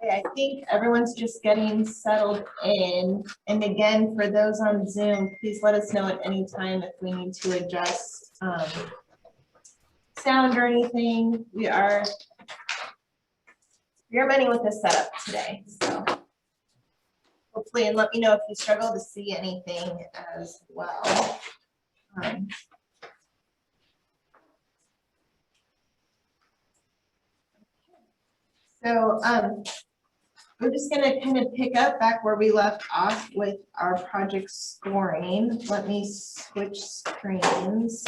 Okay, I think everyone's just getting settled in. And again, for those on Zoom, please let us know at any time if we need to adjust sound or anything. We are experimenting with this setup today, so hopefully, and let me know if you struggle to see anything as well. So we're just gonna kind of pick up back where we left off with our project scoring. Let me switch screens.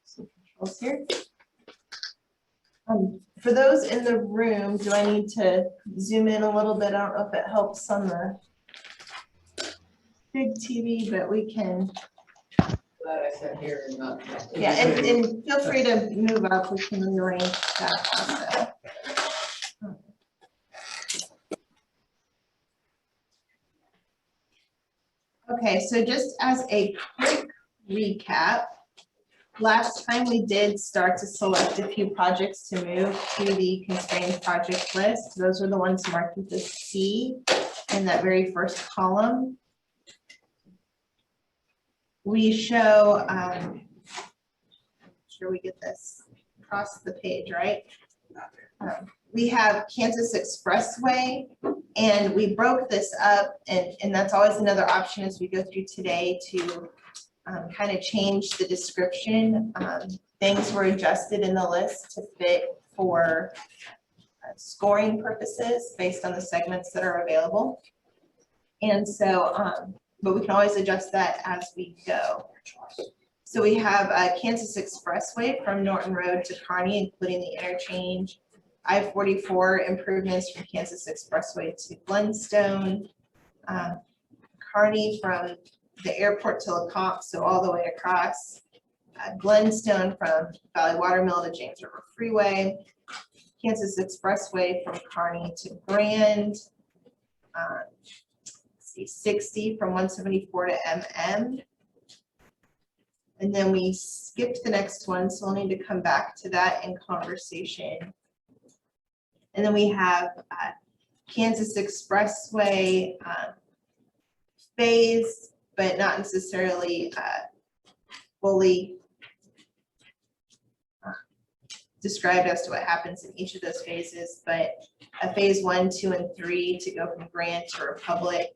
Some controls here. For those in the room, do I need to zoom in a little bit? I don't know if it helps on the big TV, but we can. Glad I sat here and not. Yeah, and feel free to move up. We can rearrange that also. Okay, so just as a quick recap, last time we did start to select a few projects to move to the constrained project list. Those were the ones marked with the C in that very first column. We show, sure we get this across the page, right? We have Kansas Expressway, and we broke this up, and that's always another option as we go through today to kind of change the description. Things were adjusted in the list to fit for scoring purposes based on the segments that are available. And so, but we can always adjust that as we go. So we have Kansas Expressway from Norton Road to Kearney, including the interchange. I-44 improvements from Kansas Expressway to Glenstone. Kearney from the airport to LeCompte, so all the way across. Glenstone from Valley Watermill to James River Freeway. Kansas Expressway from Kearney to Grand. 60 from 174 to MM. And then we skipped the next one, so we'll need to come back to that in conversation. And then we have Kansas Expressway phased, but not necessarily fully described as to what happens in each of those phases, but a phase 1, 2, and 3 to go from Grant to Republic,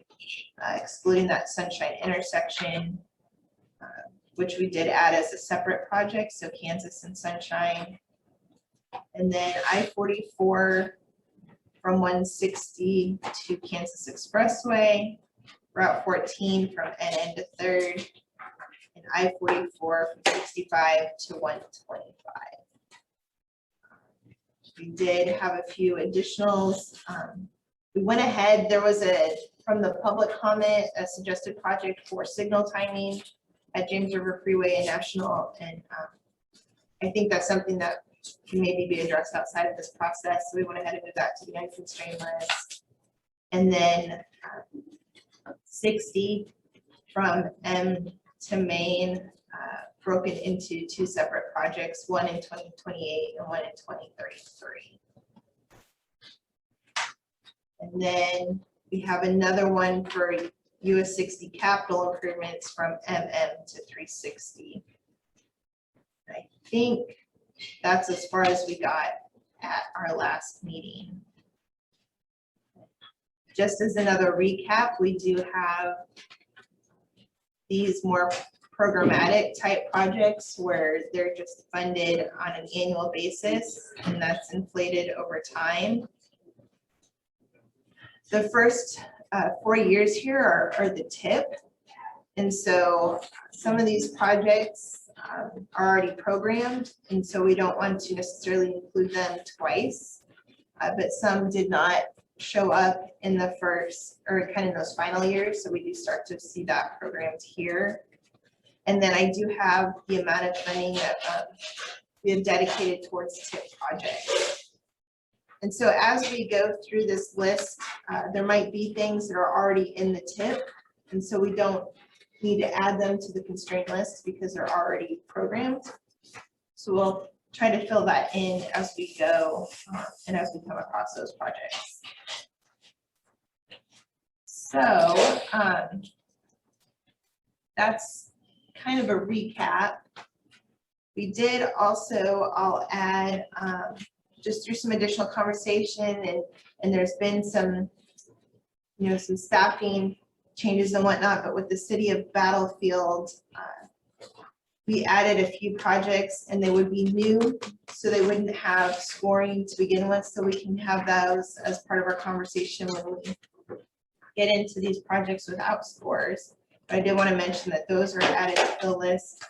excluding that Sunshine intersection, which we did add as a separate project, so Kansas and Sunshine. And then I-44 from 160 to Kansas Expressway, Route 14 from NN to 3rd, and I-44 from 65 to 125. We did have a few additionals. We went ahead, there was from the public comment, a suggested project for signal timing at James River Freeway and National, and I think that's something that can maybe be addressed outside of this process. So we went ahead and moved that to the unconstrained list. And then 60 from M to Maine, broken into 2 separate projects, one in 2028 and one in 2033. And then we have another one for US 60 capital improvements from MM to 360. I think that's as far as we got at our last meeting. Just as another recap, we do have these more programmatic type projects where they're just funded on an annual basis, and that's inflated over time. The first 4 years here are the tip. And so some of these projects are already programmed, and so we don't want to necessarily include them twice, but some did not show up in the first or kind of those final years. So we do start to see that programmed here. And then I do have the amount of funding that we have dedicated towards TIP projects. And so as we go through this list, there might be things that are already in the tip. And so we don't need to add them to the constraint list because they're already programmed. So we'll try to fill that in as we go and as we come across those projects. So that's kind of a recap. We did also, I'll add, just through some additional conversation and there's been some, some staffing changes and whatnot, but with the city of Battlefield, we added a few projects and they would be new, so they wouldn't have scoring to begin with, so we can have those as part of our conversation when we get into these projects without scores. But I did want to mention that those are added to the list,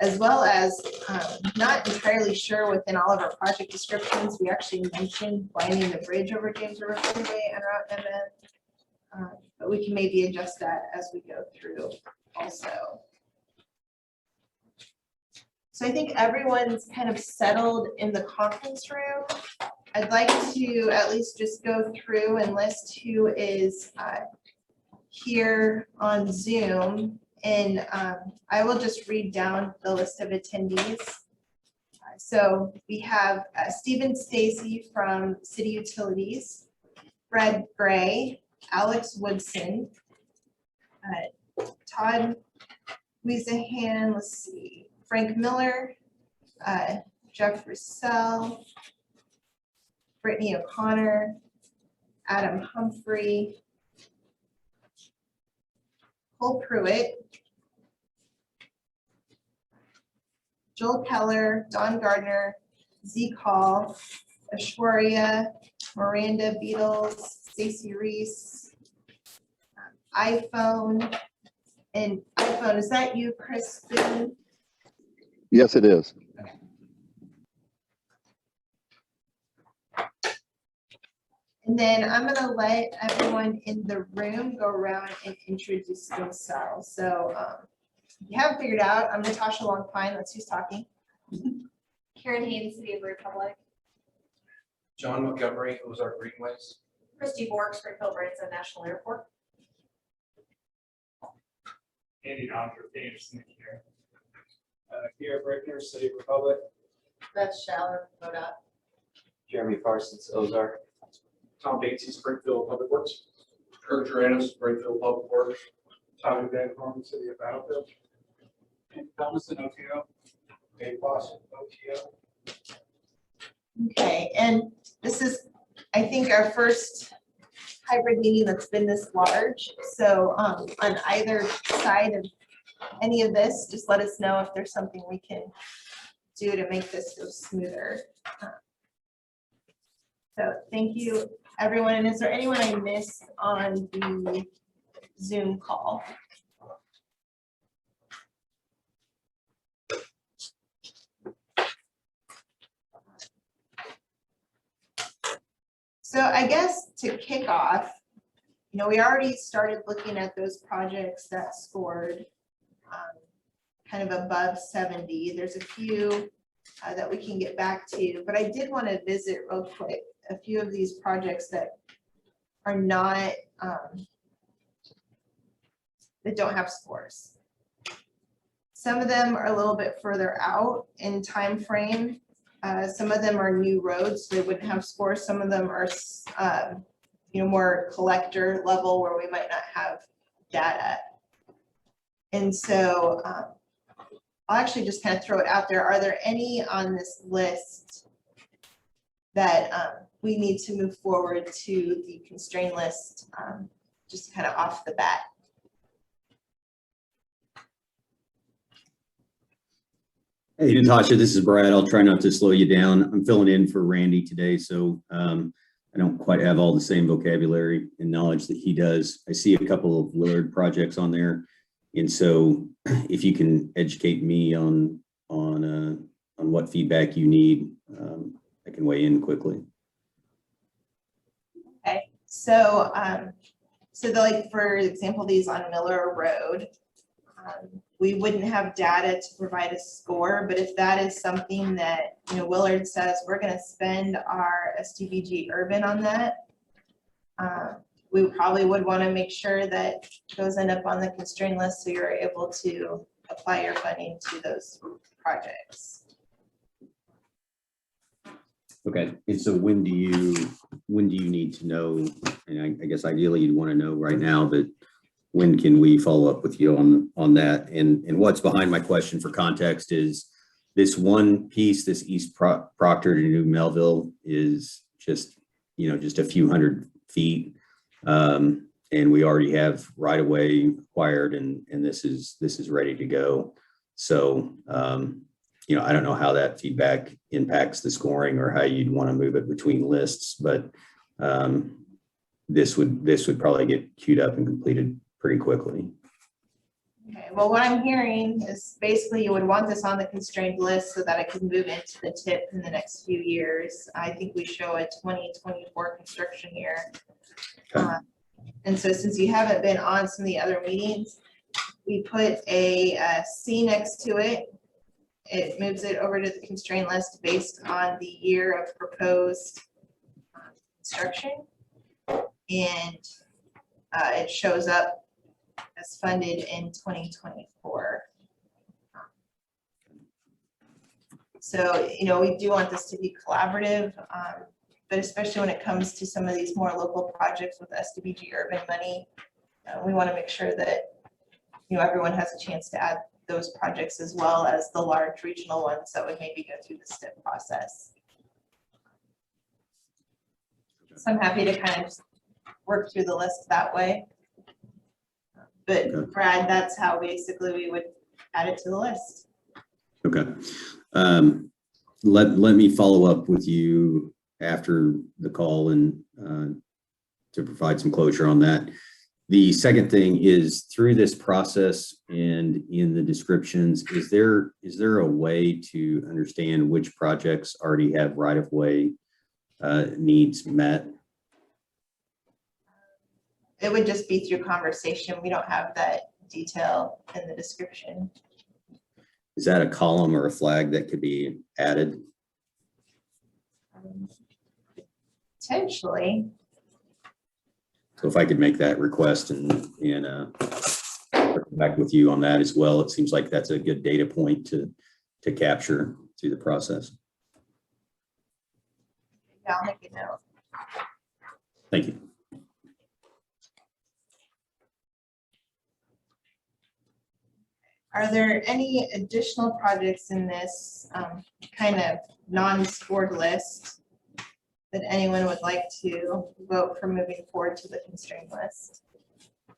as well as not entirely sure within all of our project descriptions, we actually mentioned widening the bridge over James River Freeway and Route MN. But we can maybe adjust that as we go through also. So I think everyone's kind of settled in the conference room. I'd like to at least just go through and list who is here on Zoom. And I will just read down the list of attendees. So we have Stephen Stacy from City Utilities, Fred Gray, Alex Woodson, Todd Weezahan, let's see, Frank Miller, Jeff Russell, Brittany O'Connor, Adam Humphrey, Cole Pruitt, Joel Keller, Don Gardner, Zeke Hall, Ashwarya, Miranda Beatles, Stacey Reese, iPhone, and iPhone, is that you, Chris Boone? Yes, it is. And then I'm gonna let everyone in the room go around and introduce themselves. So if you haven't figured out, I'm Natasha Longpine, that's who's talking. Karen Haynes, City of Republic. John Montgomery, Ozark Greenways. Christy Borg, Springfield Branson National Airport. Andy Donder, Anderson here. Garrett Brickner, City of Republic. Beth Schaller, MoDOT. Jeremy Parsons, Ozark. Tom Batesy, Springfield Public Works. Kurt Jorannis, Springfield Public Works. Tommy Van Horn, City of Battlefield. And Thomason, OTO. Dave Boston, OTO. Okay, and this is, I think, our first hybrid meeting that's been this large. So on either side of any of this, just let us know if there's something we can do to make this go smoother. So thank you, everyone. And is there anyone I missed on the Zoom call? So I guess to kick off, we already started looking at those projects that scored kind of above 70. There's a few that we can get back to, but I did want to visit real quick a few of these projects that are not, that don't have scores. Some of them are a little bit further out in time frame. Some of them are new roads, so they wouldn't have scores. Some of them are, more collector level where we might not have data. And so I'll actually just kind of throw it out there. Are there any on this list that we need to move forward to the constraint list just kind of off the bat? Hey, Natasha, this is Brad. I'll try not to slow you down. I'm filling in for Randy today, so I don't quite have all the same vocabulary and knowledge that he does. I see a couple of Willard projects on there, and so if you can educate me on what feedback you need, I can weigh in quickly. Okay, so for example, these on Miller Road, we wouldn't have data to provide a score, but if that is something that, Willard says, we're gonna spend our SDBG urban on that, we probably would wanna make sure that those end up on the constraint list, so you're able to apply your funding to those projects. Okay, and so when do you need to know, and I guess ideally you'd want to know right now, but when can we follow up with you on that? And what's behind my question for context is this one piece, this East Proctor to New Melville is just, just a few hundred feet. And we already have right of way acquired and this is ready to go. So, I don't know how that feedback impacts the scoring or how you'd want to move it between lists, but this would probably get queued up and completed pretty quickly. Okay, well, what I'm hearing is basically you would want this on the constrained list so that it could move into the tip in the next few years. I think we show a 2024 construction year. Okay. And so since you haven't been on some of the other meetings, we put a C next to it. It moves it over to the constraint list based on the year of proposed construction. And it shows up as funded in 2024. So, we do want this to be collaborative, but especially when it comes to some of these more local projects with SDBG urban money, we want to make sure that, everyone has a chance to add those projects as well as the large regional ones that would maybe go through the STIP process. So I'm happy to kind of work through the list that way. But Okay. Brad, that's how basically we would add it to the list. Okay. Let me follow up with you after the call and to provide some closure on that. The second thing is through this process and in the descriptions, is there a way to understand which projects already have right-of-way needs met? It would just be through conversation. We don't have that detail in the description. Is that a column or a flag that could be added? Potentially. So if I could make that request and back with you on that as well, it seems like that's a good data point to capture through the process. Yeah, I'll make a note. Thank you. Are there any additional projects in this kind of non-scored list that anyone would like to vote for moving forward to the constraint list?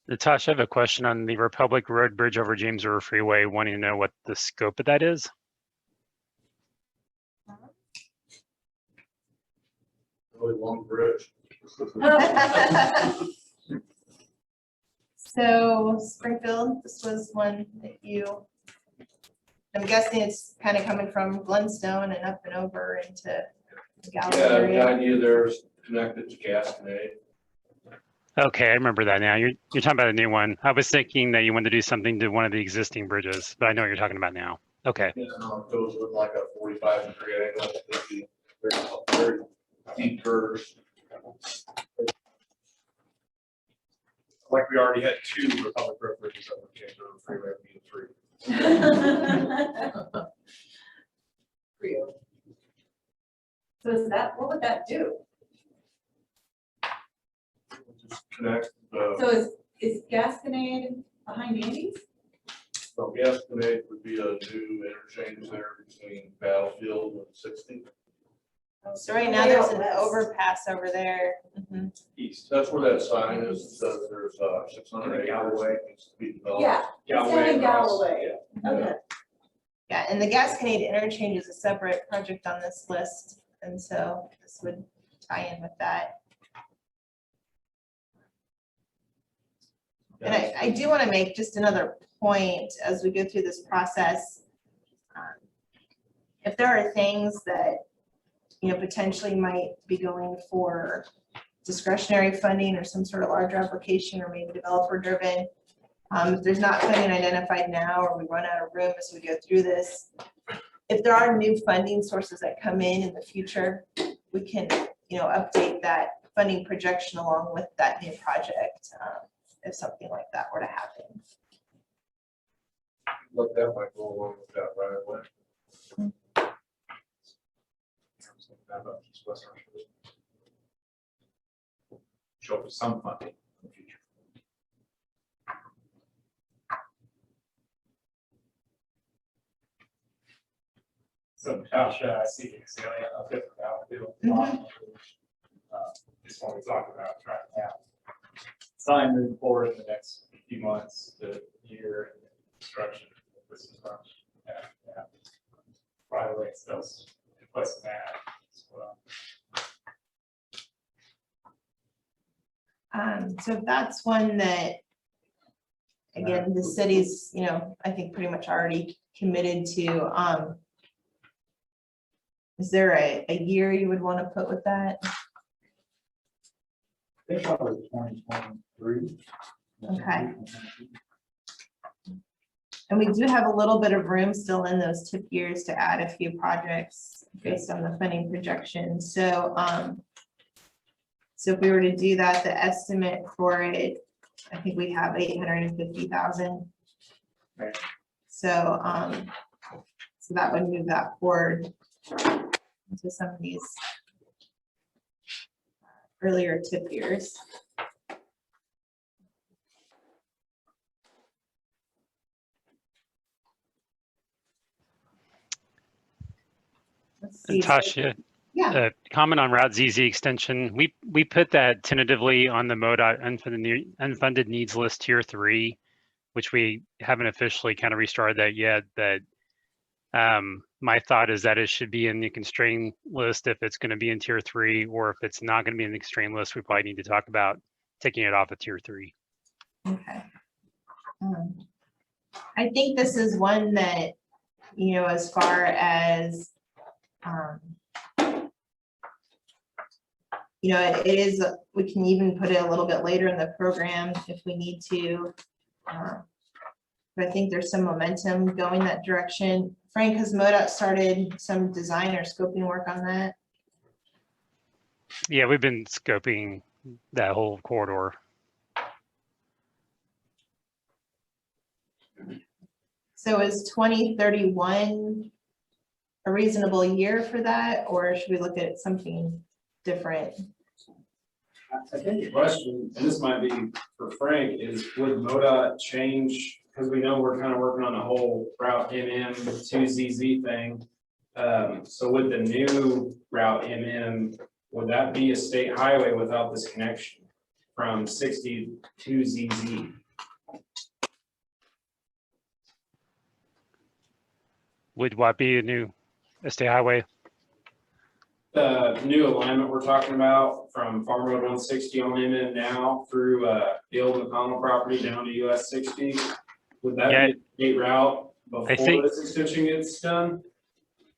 Natasha, I have a question on the Republic Road Bridge over James River Freeway, wanting to know what the scope of that is. Really long bridge. So Springfield, this was one that I'm guessing it's kind of coming from Glenstone and up and over into the Gallup Yeah, the area. idea there is connected to Gasconade. Okay, I remember that now. You're talking about a new one. I was thinking that you wanted to do something to one of the existing bridges, but I know what you're talking about now. Okay. Yeah, it goes with like a 45-degree angle. Very deep curves. Like we already had 2 Republic Road bridges that were changed over freeway, we need 3. So is that, what would that do? Just connect So is Gasconade behind Andy's? so Gasconade would be a new interchange there between Battlefield and 60 So right now there's an overpass over there. Mhm. east. That's where that sign is. It says there's 600 Galloway needs to be developed. Yeah, it's down in Galloway. Okay. Yeah, and the Gasconade interchange is a separate project on this list, and so this would tie in with that. And I do want to make just another point as we go through this process. If there are things that, potentially might be going for discretionary funding or some sort of larger application or maybe developer driven, If there's not funding identified now, or we run out of room as we go through this, if there are new funding sources that come in the future, we can, update that funding projection along with that new project, if something like that were to happen. Look, that might go along with that right away. Show some funding in the future. So Natasha, I see Azalea up there for Battlefield. Just want to talk about trying to have sign moving forward in the next few months, the year and construction. This is by the way, it's still in place in that as well. So that's one that, again, the city's, I think pretty much already committed to. Is there a year you would want to put with that? I think probably 2023. Okay. And we do have a little bit of room still in those tip years to add a few projects based on the funding projections. So, so if we were to do that, the estimate for it, I think we have 850,000. Right. So, so that would move that forward into some of these earlier tip years. Let's see. Natasha, Yeah, comment on Route ZZ extension. We put that tentatively on the MoDOT unfunded needs list tier 3, which we haven't officially kind of restarted that yet. But my thought is that it should be in the constrained list if it's going to be in tier 3, or if it's not going to be in the constrained list, we probably need to talk about taking it off of tier 3. okay. I think this is one that, as far as, it is, we can even put it a little bit later in the program if we need to. But I think there's some momentum going that direction. Frank, has MoDOT started some design or scoping work on that? Yeah, we've been scoping that whole corridor. So is 2031 a reasonable year for that, or should we look at something different? I think the question, and this might be for Frank, is would MoDOT change, because we know we're kind of working on a whole Route MM to ZZ thing. So with the new Route MM, would that be a state highway without this connection from 60 to ZZ? Would what be a new state highway? The new alignment we're talking about from Farm Road 160 on MM now through the old McConnell property down to US 60. Would that be a state route before this extension gets done?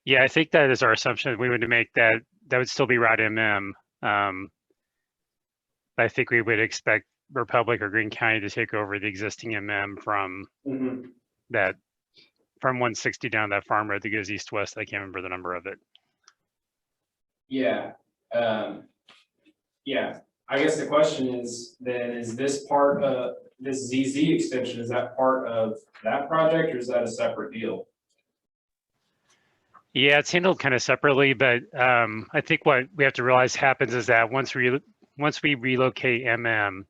Yeah, I think that is our assumption. We would make that would still be Route MM. I think we would expect Republic or Greene County to take over the existing MM from that, from 160 down that farm road that goes east-west. I can't remember the number of it. Yeah. Yeah. I guess the question is then, is this part of this ZZ extension, is that part of that project or is that a separate deal? Yeah, it's handled kind of separately, but I think what we have to realize happens is that once we relocate MM,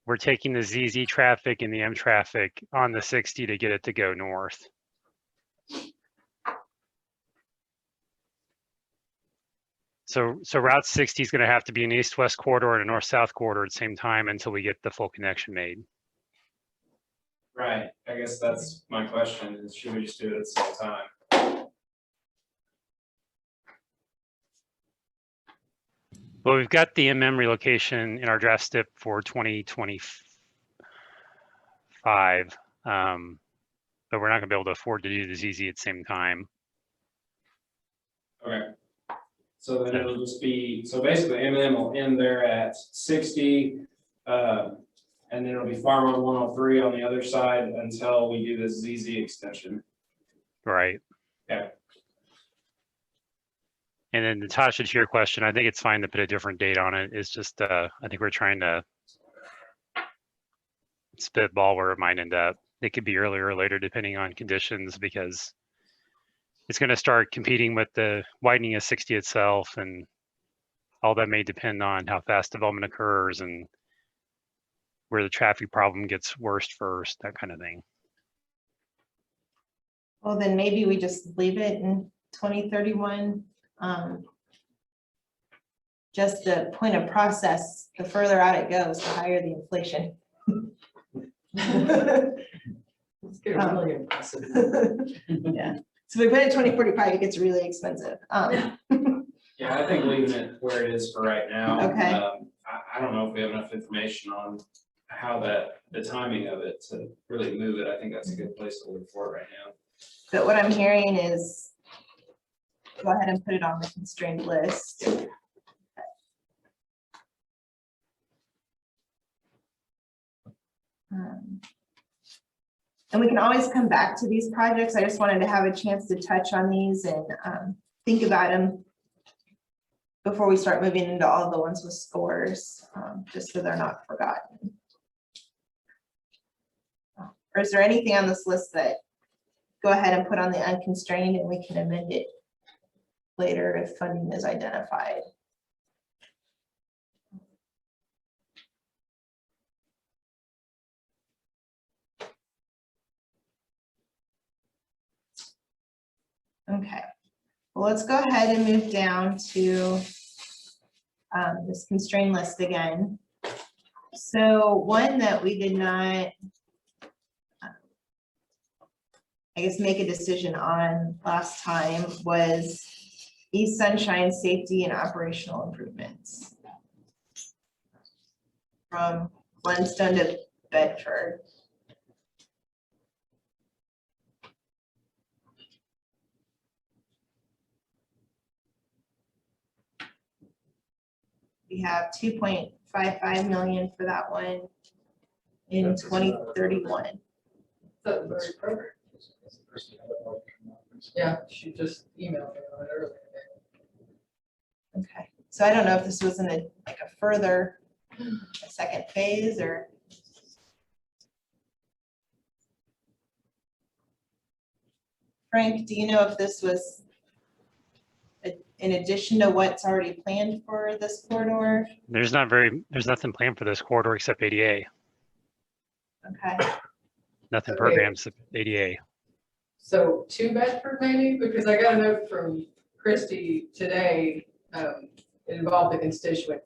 we're taking the ZZ traffic and the M traffic on the 60 to get it to go north. So Route 60 is going to have to be an east-west corridor and a north-south corridor at the same time until we get the full connection made. Right. I guess that's my question is, should we just do it at the same time? Well, we've got the MM relocation in our draft STIP for 2025, but we're not going to be able to afford to do the ZZ at the same time. Okay. So then it'll just be, so basically MM will end there at 60. and then it'll be Farm on 103 on the other side until we do this ZZ extension. Right. Yeah. And then Natasha, to your question, I think it's fine to put a different date on it. It's just, I think we're trying to spitball where it might end up. It could be earlier or later depending on conditions, because it's going to start competing with the widening of 60 itself, and all that may depend on how fast development occurs and where the traffic problem gets worse first, that kind of thing. Well, then maybe we just leave it in 2031. Just the point of process, the further out it goes, the higher the inflation. Let's get really impressive. Yeah, so we put it in 2045, it gets really expensive. Yeah, I think leaving it where it is for right now. Okay. I don't know if we have enough information on how the timing of it to really move it. I think that's a good place to look for it right now. But what I'm hearing is go ahead and put it on the constrained list. And we can always come back to these projects. I just wanted to have a chance to touch on these and think about them before we start moving into all the ones with scores, just so they're not forgotten. Or is there anything on this list that go ahead and put on the unconstrained and we can amend it later if funding is identified? Okay, well, let's go ahead and move down to this constrained list again. So one that we did not, I guess, make a decision on last time was East Sunshine safety and operational improvements from Glenstone to Bedford. We have 2.55 million for that one in 2031. That's very appropriate. Yeah, she just emailed me on it earlier. Okay, so I don't know if this was in a further, a second phase or. Frank, do you know if this was in addition to what's already planned for this corridor? There's nothing planned for this corridor except ADA. Okay, Nothing Okay. programmed except ADA. So to Bedford maybe, because I got a note from Christy today, it involved a constituent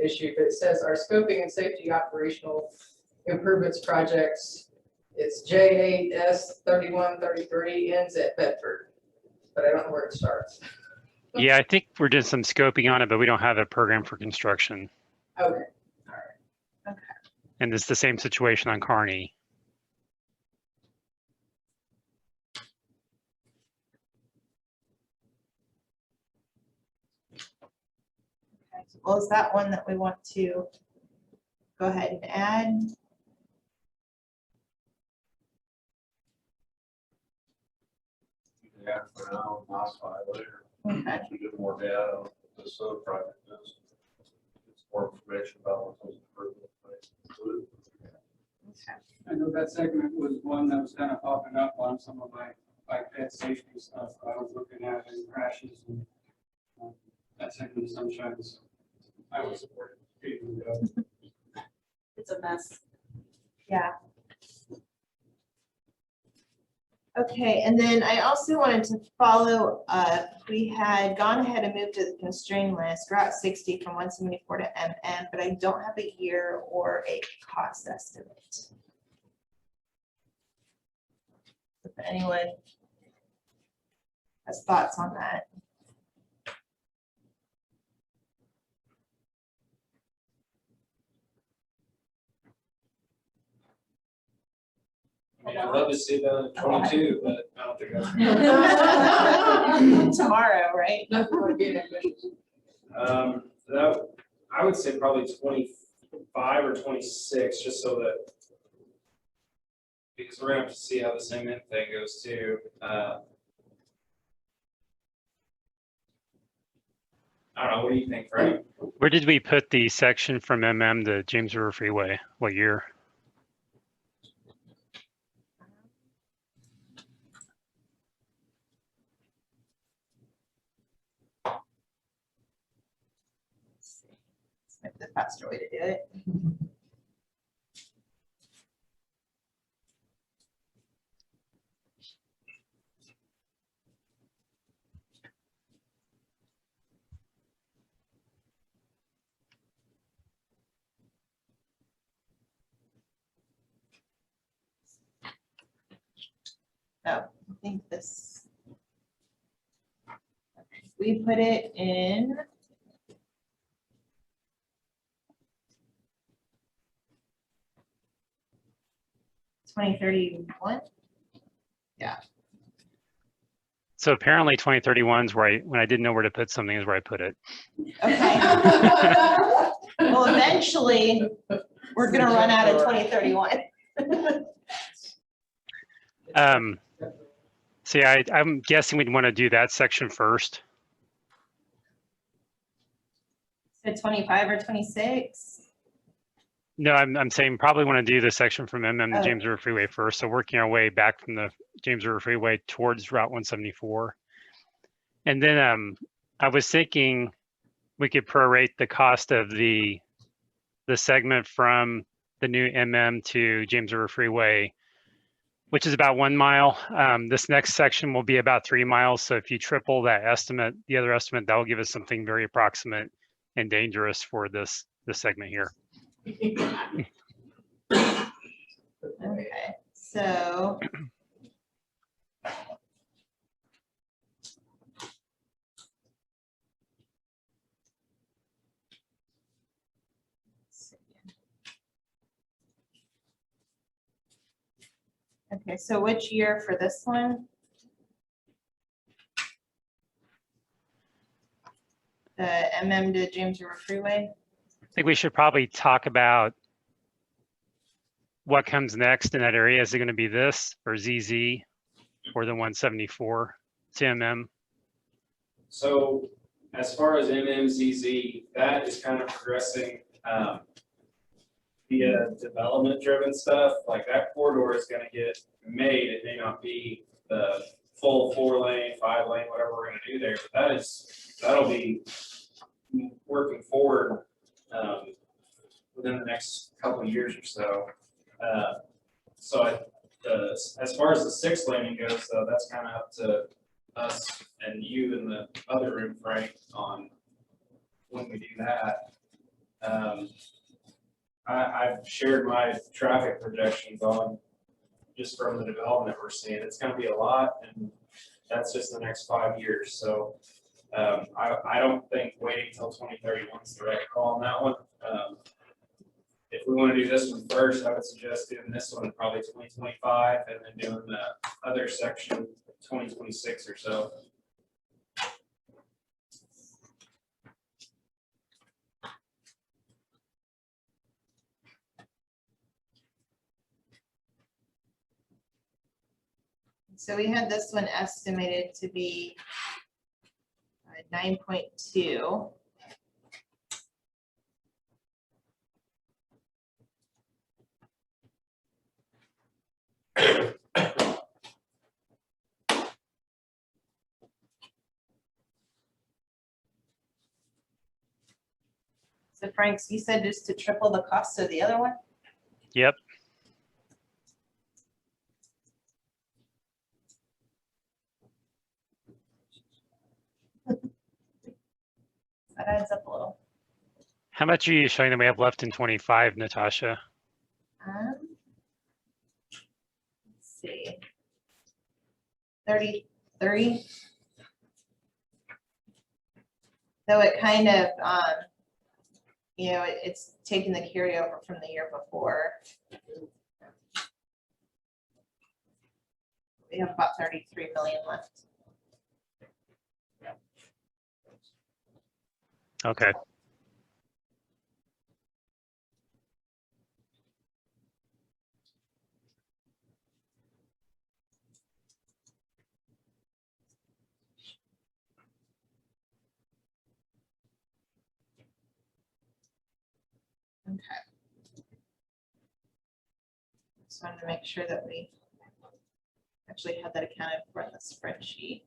issue, but it says our scoping and safety operational improvements projects, it's J8S 3133 ends at Bedford, but I don't know where it starts. Yeah, I think we're doing some scoping on it, but we don't have a program for construction. Okay, And it's the same situation on Kearney. okay. Well, is that one that we want to go ahead and add? Yeah, for now, modify later. Okay, As we get more data on what this other project is. It's more information about what those improvements may include. okay. I know that segment was one that was kind of popping up on some of my pet safety stuff I was looking at and crashes and that segment of Sunshine's, I would support it. It's a mess. Yeah. Okay, and then I also wanted to follow up. We had gone ahead and moved to the constrained list, Route 60 from 174 to MM, but I don't have a year or a cost estimate. If anyone has thoughts on that. I mean, I'd love to see the 22, but I don't think that's. Tomorrow, right? nothing like being ambitious. That, I would say probably 24 25 or 26, just so that, because we're gonna have to see how this MM thing goes too. I don't know, what do you think, Frank? Where did we put the section from MM to James River Freeway? What year? Maybe the faster way to do it. Oh, I think this. Okay, we put it in. $2031. So apparently 2031 is where when I didn't know where to put something is where I put it. Okay. Well, eventually, we're gonna run out of 2031. So yeah, I'm guessing we'd want to do that section first. So 25 or 26? No, I'm saying probably want to do the section from MM to Oh. James River Freeway first. So working our way back from the James River Freeway towards Route 174. And then I was thinking we could prorate the cost of the segment from the new MM to James River Freeway, which is about 1 mile. This next section will be about 3 miles. So if you triple that estimate, the other estimate, that will give us something very approximate and dangerous for this segment here. Okay, so. Okay, so which year for this one? The MM to James River Freeway? I think we should probably talk about what comes next in that area. Is it going to be this or ZZ or the 174 to MM? So as far as MMZZ, that is kind of progressing via development driven stuff. Like that corridor is going to get made. It may not be the full 4-lane, 5-lane, whatever we're going to do there, but that'll be working forward within the next couple of years or so. As far as the 6-laning goes, though, that's kind of up to us and you in the other room, Frank, on when we do that. I've shared my traffic projections on just from the development we're seeing. It's going to be a lot, and that's just the next 5 years. So I don't think waiting till 2031 is the right call on that one. If we want to do this one first, I would suggest doing this one probably 2025 and then doing the other section 2026 or so. So we had this one estimated to be 9.2. So Franks, you said just to triple the cost of the other one? Yep. That adds up a little. How much are you showing that we have left in 25, Natasha? Let's see. 33. So it kind of, you know, it's taking the carryover from the year before. We have about 33 million left. Okay. Okay. Just wanted to make sure that we actually had that accounted for in the spreadsheet.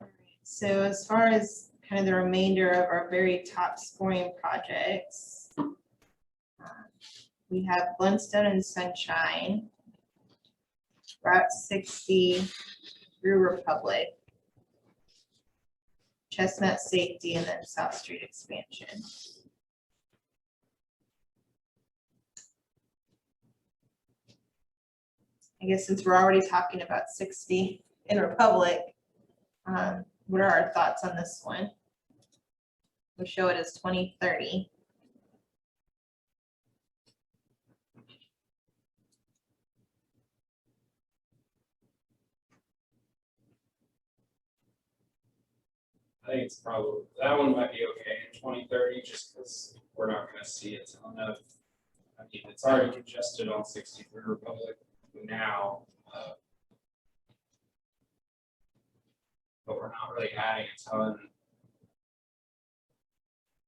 All right, so as far as kind of the remainder of our very top scoring projects, we have Blundstone and Sunshine, Route 60 through Republic, Chestnut Safety, and then South Street expansion. I guess since we're already talking about 60 in Republic, what are our thoughts on this one? We show it as 2030. I think it's probably, that one might be okay in 2030, just because we're not gonna see a ton of, I mean, it's already congested on 63 Republic now. But we're not really adding a ton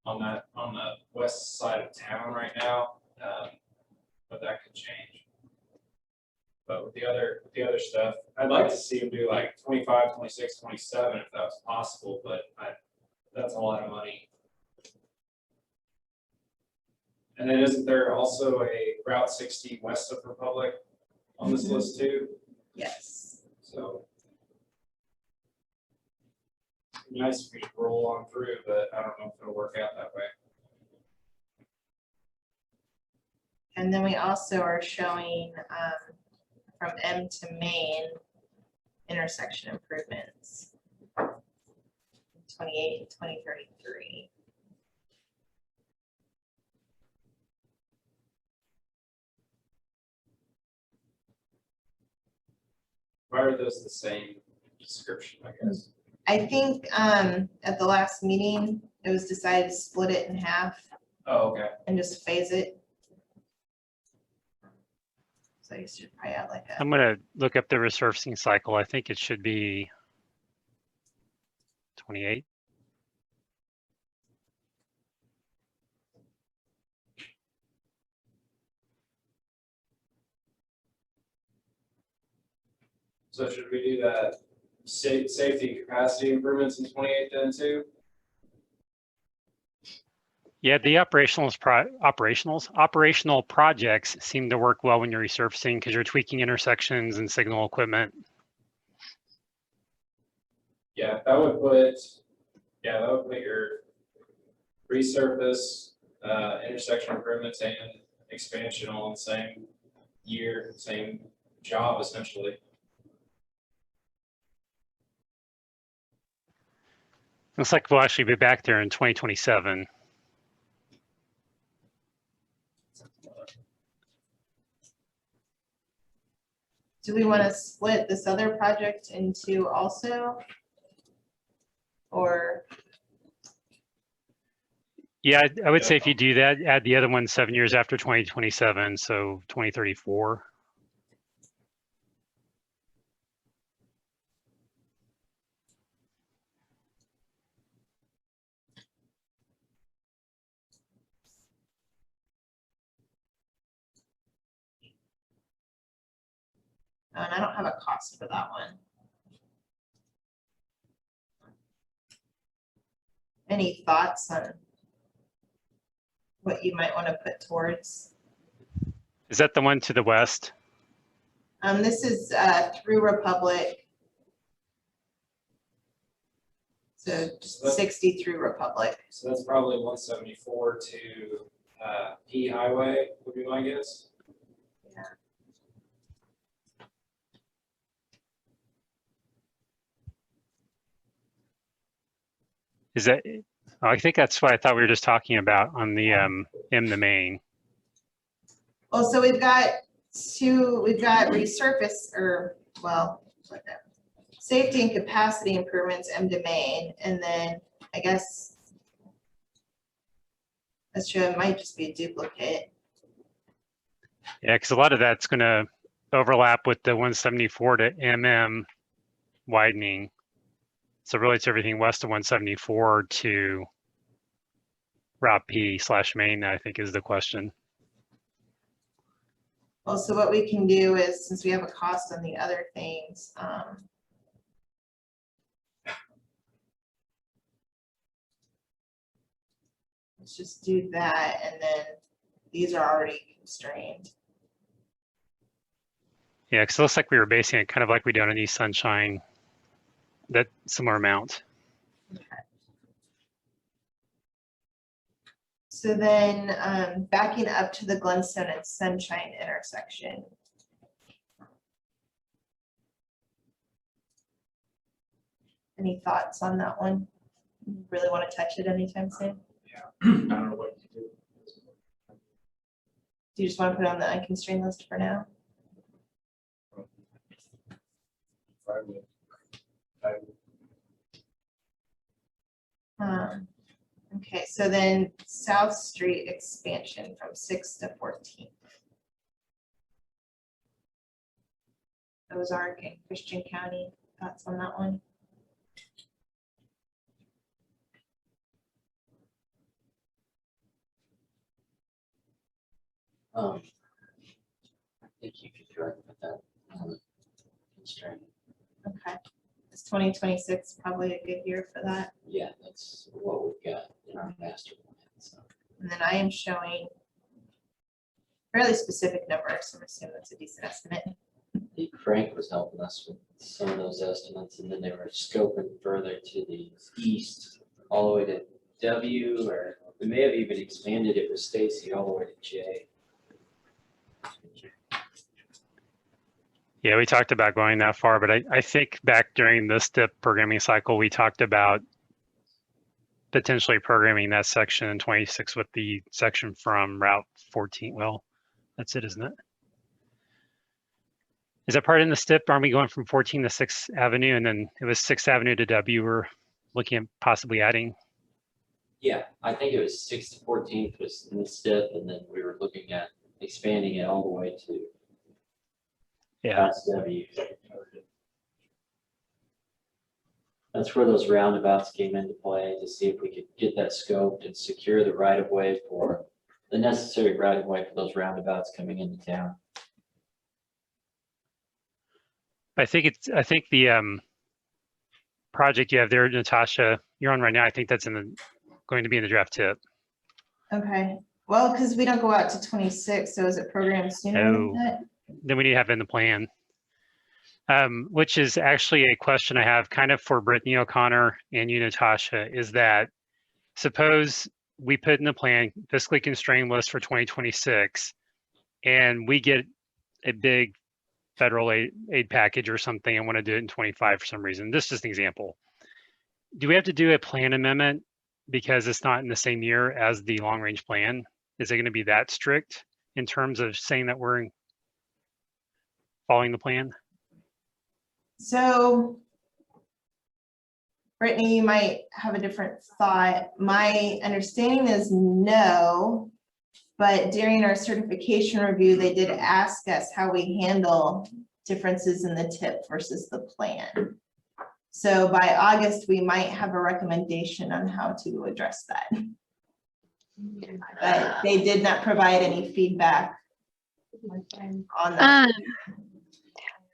on the west side of town right now, but that could change. But with the other stuff, I'd like to see them do like 25, 26, 27 if that was possible, but that's a lot of money. And then isn't there also a Route 60 west of Republic on this list too? Yes. So. it'd be nice if we could roll on through, but I don't know if it'll work out that way. And then we also are showing from M to Main intersection improvements. 28 and 2033. Why are those the same description, I guess? I think at the last meeting, it was decided to split it in half Oh, okay. and just phase it. So you should probably add like a, I'm gonna look up the resurfacing cycle. I think it should be 28. So should we do that safety and capacity improvements in 28 then too? Yeah, the operational projects seem to work well when you're resurfacing because you're tweaking intersections and signal equipment. Yeah, that would put your resurface, intersection improvements and expansion all in the same year, same job essentially. Looks like we'll actually be back there in 2027. do we want to split this other project into also? Or, Yeah, I would say if you do that, add the other one 7 years after 2027, so 2034. and I don't have a cost for that one. Any thoughts on what you might want to put towards? Is that the one to the west? This is through Republic. So just 60 through Republic. So that's probably 174 to P Highway would be my guess. Yeah. Is that? Oh, I think that's what I thought we were just talking about on the M the main. Well, so we've got resurface or, well, whatever. Safety and capacity improvements, M domain, and then I guess that's true, it might just be a duplicate. Yeah, because a lot of that's going to overlap with the 174 to MM widening. So really it's everything west of 174 to Route P/Main, I think is the question. Well, so what we can do is, since we have a cost on the other things, let's just do that, and then these are already constrained. Yeah, because it looks like we were basing it kind of like we do on East Sunshine, that similar amount. So then, backing up to the Glenstone and Sunshine intersection. Any thoughts on that one? Really want to touch it anytime soon? I don't know what to do. Do you just want to put it on the unconstrained list for now? Okay, so then South Street expansion from 6th to 14th. Ozark and Christian County, thoughts on that one? I think you could try to put that on the constraint. Okay, is 2026 probably a good year for that? Yeah, that's what we've got in our master plan, so. And then I am showing fairly specific numbers, so I'm assuming that's a decent estimate. I think Frank was helping us with some of those estimates, and then they were scoping further to the east, all the way to W, or we may have even expanded it with Stacy all the way to J. Yeah, we talked about going that far, but I think back during this DIP programming cycle, we talked about potentially programming that section in 26 with the section from Route 14. Well, that's it, isn't it? Is that part in the STIP? Aren't we going from 14 to 6th Avenue, and then it was 6th Avenue to W we're looking at possibly adding? Yeah, I think it was 6th to 14th was in the STIP, and then we were looking at expanding it all the way to Yeah. W. That's where those roundabouts came into play, to see if we could get that scoped and secure the right of way for the necessary right of way for those roundabouts coming into town. I think the project you have there, Natasha, you're on right now. I think that's going to be in the draft tip. Okay, well, because we don't go out to 26, so is it programmed sooner than that? Then we need to have in the plan. Which is actually a question I have kind of for Brittany O'Connor and you, Natasha, is that suppose we put in the plan fiscally constrained list for 2026 and we get a big federal aid package or something and want to do it in 25 for some reason. This is just an example. Do we have to do a plan amendment because it's not in the same year as the long range plan? Is it going to be that strict in terms of saying that we're following the plan? So, Brittany, you might have a different thought. My understanding is no, but during our certification review, they did ask us how we handle differences in the tip versus the plan. So by August, we might have a recommendation on how to address that. But they did not provide any feedback on that.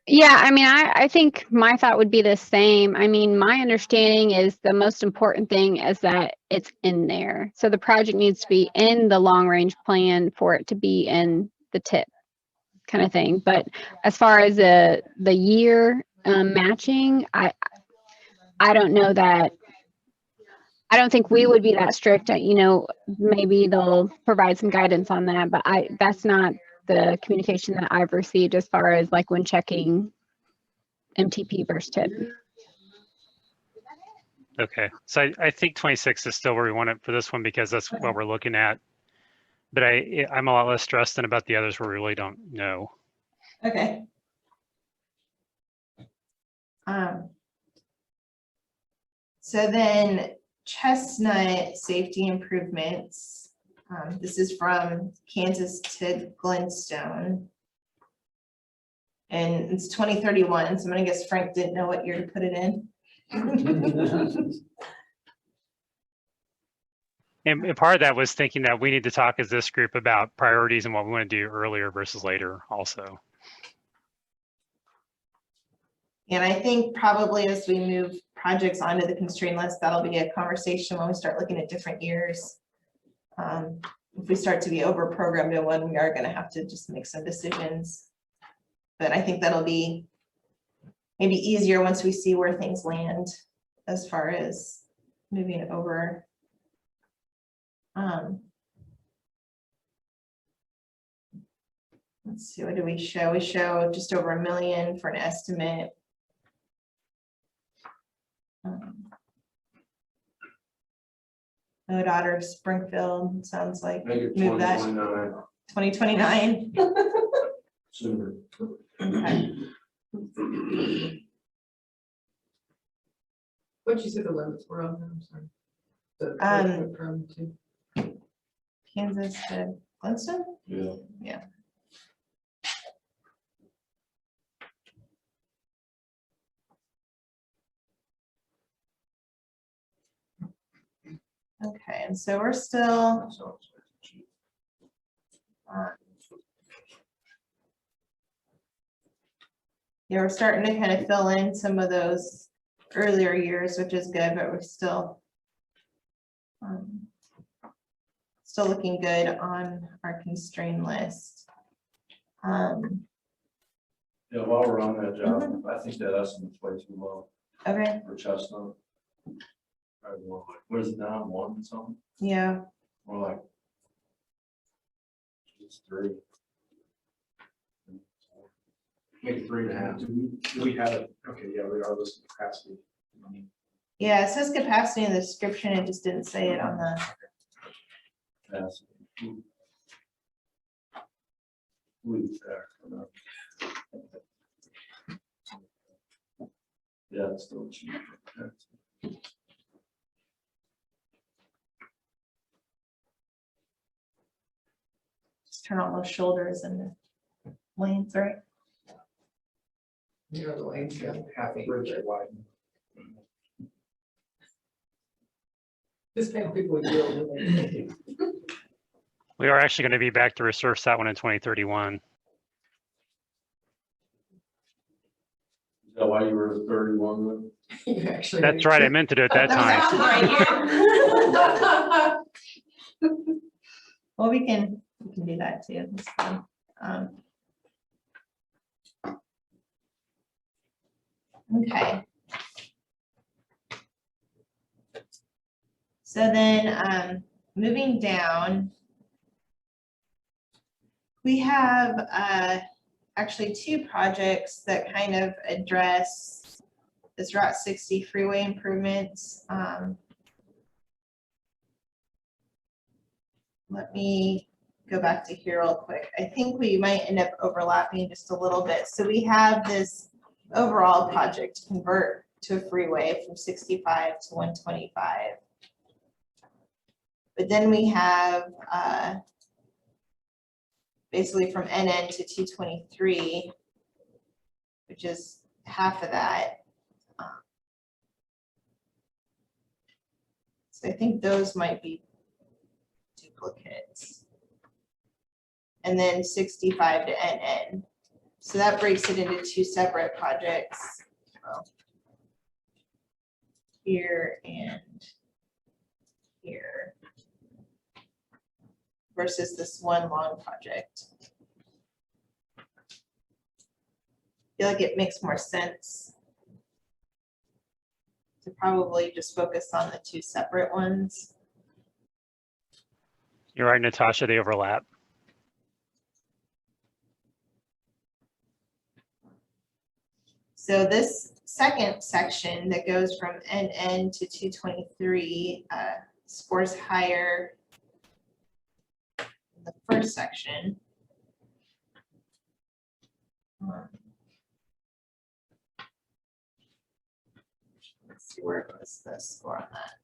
Yeah, I mean, I think my thought would be the same. I mean, my understanding is the most important thing is that it's in there. So the project needs to be in the long range plan for it to be in the tip kind of thing. But as far as the year matching, I don't know that. I don't think we would be that strict. You know, maybe they'll provide some guidance on that, but that's not the communication that I've received as far as like when checking MTP versus TIP. Okay, so I think 26 is still where we want it for this one because that's what we're looking at. But I'm a lot less stressed than about the others where we really don't know. Okay. So then Chestnut safety improvements. This is from Kansas to Glenstone. And it's 2031, so I'm gonna guess Frank didn't know what year to put it in. And part of that was thinking that we need to talk as this group about priorities and what we want to do earlier versus later also. And I think probably as we move projects onto the constraint list, that'll be a conversation when we start looking at different years. If we start to be over programmed in one, we are gonna have to just make some decisions. But I think that'll be maybe easier once we see where things land as far as moving over. Let's see, what do we show? We show just over $1 million for an estimate. ODOT or Springfield, sounds like Make it move that 2029 2029. sooner. Okay. What'd you say the limits were on that? I'm sorry. From to. Kansas to Glenstone? Yeah. Yeah. Okay, and so we're still. Yeah, we're starting to kind of fill in some of those earlier years, which is good, but we're still looking good on our constraint list. Yeah, while we're on that job, I think that estimate's way too low Okay, for Chestnut. Probably more like, what is it now, 1 something? yeah, More like it's 3. Maybe 3.5. Do we have it? Okay, yeah, regardless of capacity. yeah, it says capacity in the description, it just didn't say it on the, That's. Leave it there. Yeah, it's still cheap. just turn on those shoulders and the lanes, right? You know, the lanes go half acre. Bridge are wide. Just make people yield. We are actually going to be back to resurface that one in 2031. Is that why you were at 31 then? You actually. That's right. I meant to do it that time. Well, we can do that too. That's fine. Okay. So then, moving down, we have actually 2 projects that kind of address this Route 60 freeway improvements. Let me go back to here real quick. I think we might end up overlapping just a little bit. So we have this overall project to convert to a freeway from 65 to 125. But then we have basically from NN to 223, which is half of that. So I think those might be duplicates. And then 65 to NN. So that breaks it into 2 separate projects. Well, here and here. Versus this one long project. I feel like it makes more sense to probably just focus on the 2 separate ones. You're right, Natasha, they overlap. So this second section that goes from NN to 223 scores higher than the first section. Let's see, where was the score on that?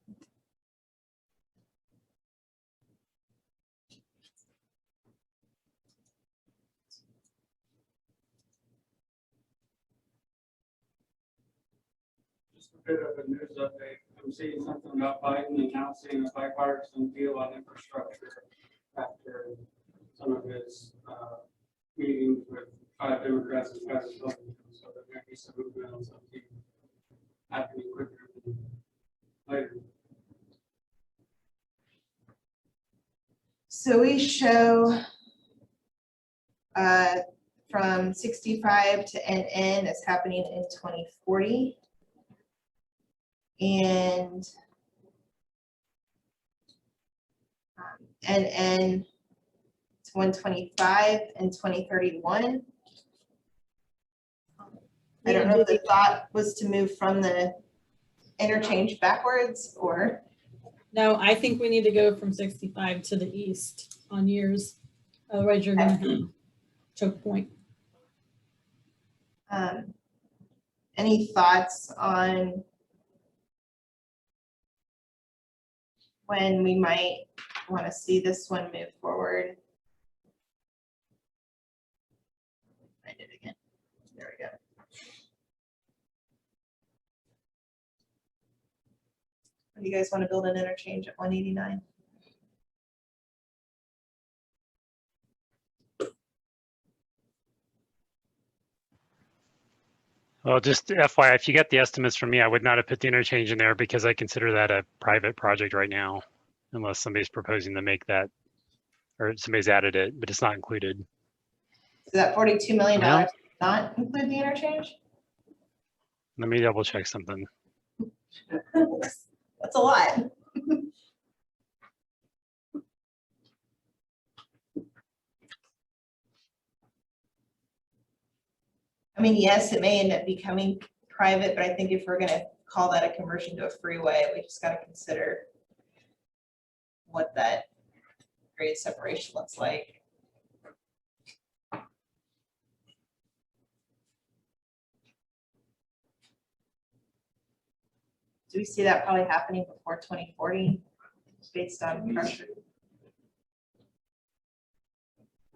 bit of a news update. I'm seeing something about Biden announcing a bipartisan deal on infrastructure after some of his meetings with 5 Democrats and 5 Republicans. So there may be some movement on something happening quicker than later. So we show from 65 to NN is happening in 2040. And NN to 125 and 2031. I don't know if the thought was to move from the interchange backwards or. No, I think we need to go from 65 to the east on years. Otherwise, you're going to have choke point. Any thoughts on when we might want to see this one move forward? Find it again. There we go. When do you guys want to build an interchange at 189? Well, just FYI, if you get the estimates from me, I would not have put the interchange in there because I consider that a private project right now, unless somebody's proposing to make that, or somebody's added it, but it's not included. Does that $42 million No. not include the interchange? Let me double check something. That's a lot. I mean, yes, it may end up becoming private, but I think if we're gonna call that a conversion to a freeway, we just gotta consider what that grade separation looks like. Do we see that probably happening before 2040 based on pressure?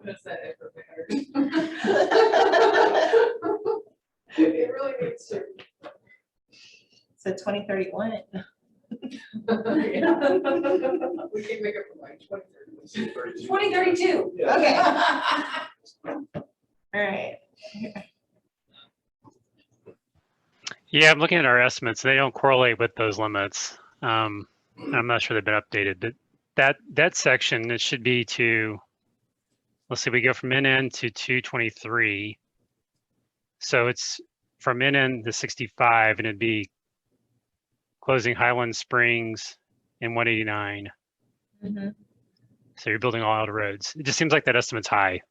That's that effort matters. It really needs to. So 2031. Yeah. We can make it for like 2030. 2032. Okay. All right. Yeah, I'm looking at our estimates. They don't correlate with those limits. I'm not sure they've been updated, but that section, it should be to, let's see, we go from NN to 223. So it's from NN to 65, and it'd be closing Highland Springs and 189. Mm-hmm. So you're building all outer roads. It just seems like that estimate's high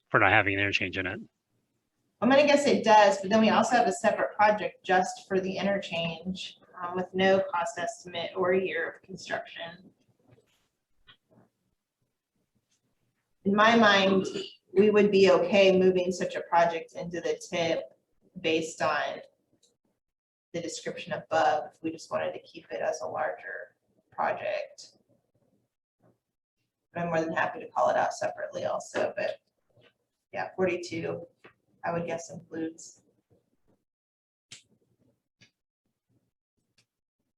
for not having an interchange in it. I'm gonna guess it does, but then we also have a separate project just for the interchange with no cost estimate or year of construction. In my mind, we would be okay moving such a project into the TIP based on the description above, if we just wanted to keep it as a larger project. But I'm more than happy to call it out separately also, but yeah, 42. I would guess includes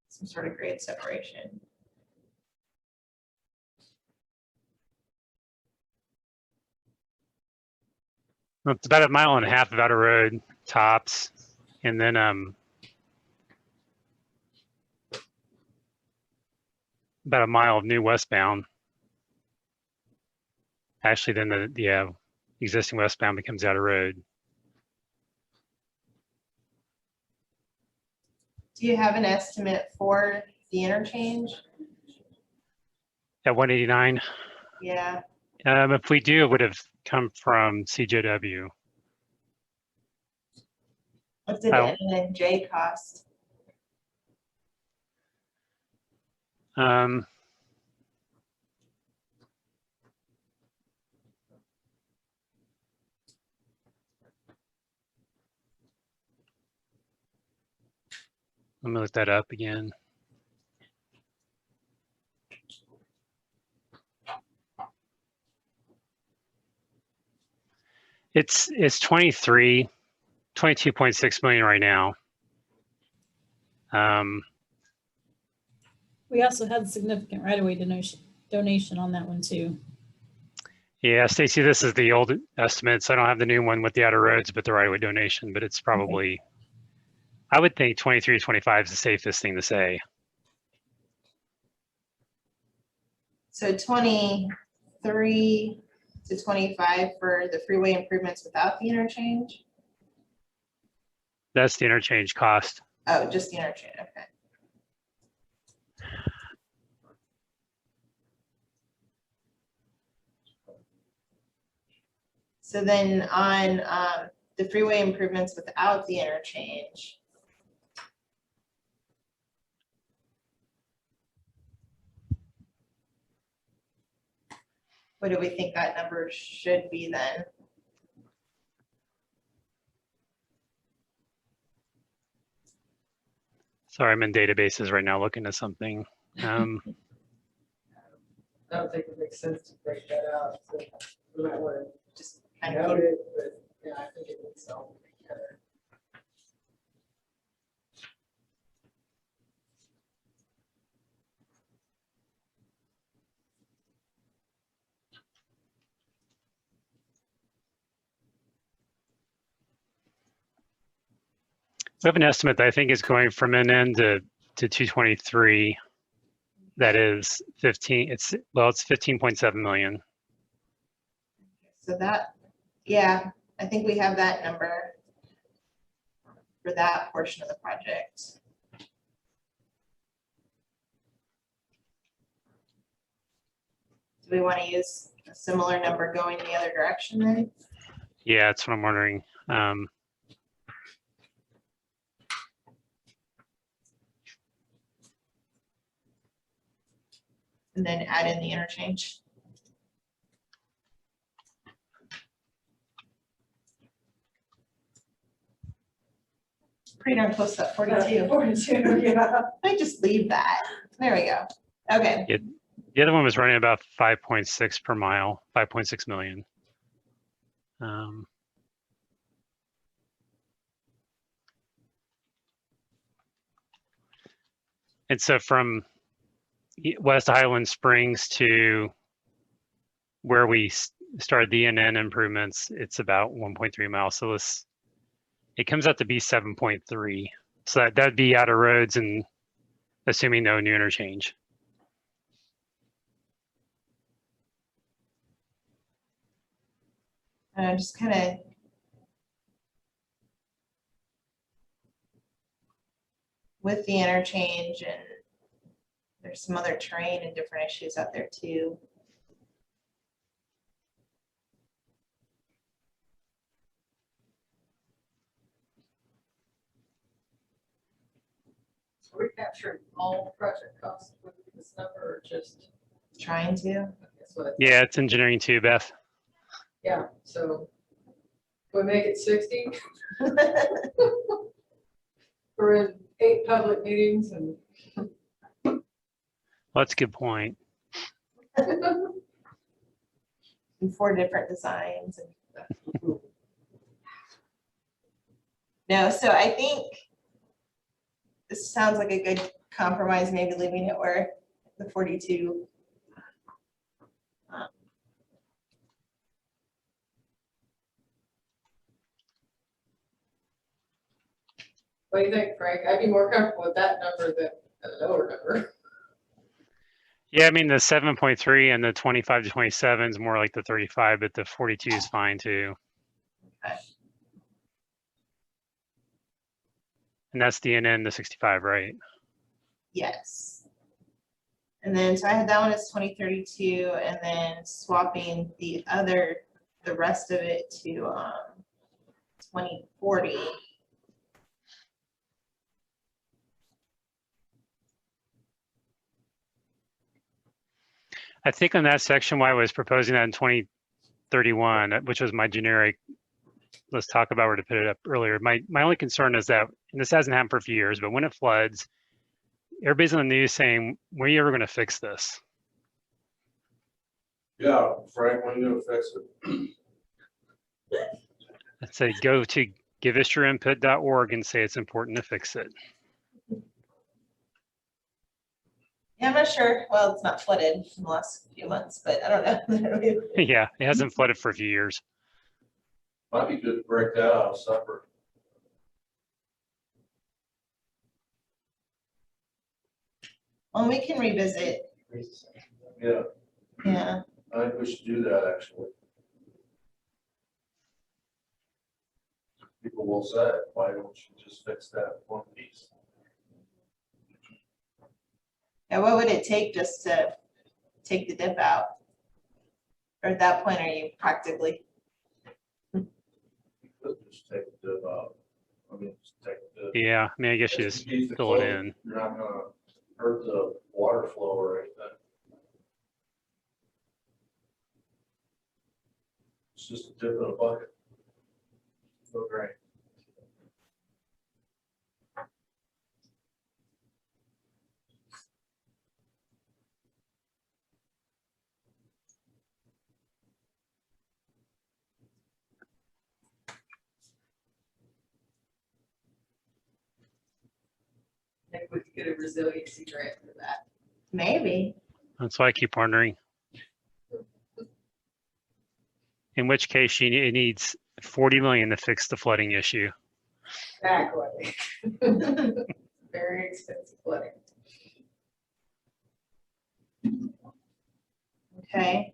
some sort of grade separation. Well, it's about 1.5 miles of outer road tops, and then about 1 mile of new westbound. Actually, then the existing westbound becomes outer road. Do you have an estimate for the interchange? At 189, Yeah, if we do, it would have come from CJW. what did Oh. N and J cost? Let me look that up again. It's 22.6 million right now. We also had significant right-of-way donation on that one too. Yeah, Stacy, this is the old estimate, so I don't have the new one with the outer roads, but the right-of-way donation, but it's probably, I would think 23, 25 is the safest thing to say. So 23 to 25 for the freeway improvements without the interchange? That's the interchange cost. Oh, just the interchange, okay. So then on the freeway improvements without the interchange. What do we think that number should be then? Sorry, I'm in databases right now looking at something. I don't think it makes sense to break that out, so we might want to Just kind note of, it, but yeah, I think it needs to all be together. We have an estimate that I think is going from NN to 223. That is 15, it's 15.7 million. so that, yeah, I think we have that number for that portion of the project. Do we want to use a similar number going the other direction then? Yeah, that's what I'm wondering. And then add in the interchange? Pretty darn close to that 42. 42, yeah. I just leave that. There we go. Okay. The other one was running about 5.6 per mile, 5.6 million. And so from West Highland Springs to where we started the NN improvements, it's about 1.3 miles. So it comes out to be 7.3. So that'd be out of roads and assuming no new interchange. Just kind of with the interchange, and there's some other terrain and different issues out there too. Are we capturing all project costs with this number or just? Trying to. That's what I thought. Yeah, it's engineering too, Beth. Yeah, so can we make it 60? We're in 8 public meetings and. Well, that's a good point. And 4 different designs. No, so I think this sounds like a good compromise, maybe leaving it where the 42. What do you think, Frank? I'd be more comfortable with that number than a lower number. Yeah, I mean, the 7.3 and the 25 to 27 is more like the 35, but the 42 is fine too. Okay. And that's the NN, the 65, right? Yes. And then, so I had that one as 2032, and then swapping the rest of it to 2040. I think on that section, why I was proposing that in 2031, which was my generic, let's talk about where to put it up earlier. My only concern is that, and this hasn't happened for a few years, but when it floods, everybody's on the news saying, when are you ever going to fix this? Yeah, Frank, when you fix it? I'd say go to giveusyourinput.org and say it's important to fix it. Yeah, I'm not sure. Well, it's not flooded in the last few months, but I don't know. Yeah, it hasn't flooded for a few years. Might be good to break that out separate. Well, we can revisit. Yeah, Yeah. I think we should do that actually. People will say, why don't you just fix that one piece? Yeah, what would it take just to take the dip out? Or at that point, are you practically? You could just take the, I mean, just take the. Yeah, I mean, I guess you just fill it in. You're not gonna hurt the water flow or anything. It's just a dip in a bucket. So great. Maybe we could get a resiliency grant for that. Maybe. That's why I keep wondering. In which case, it needs 40 million to fix the flooding issue. Exactly. Very expensive flooding. Okay.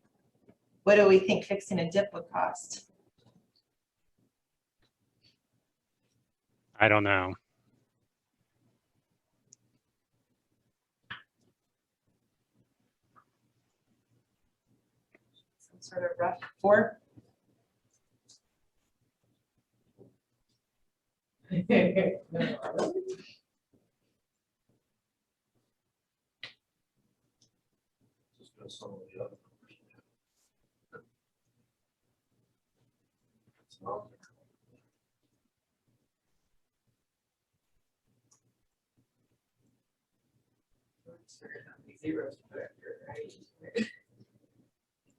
What do we think fixing a dip would cost? I don't know. Some sort of rough for? Just go some of the other. It's not. Zeros to put up here, right?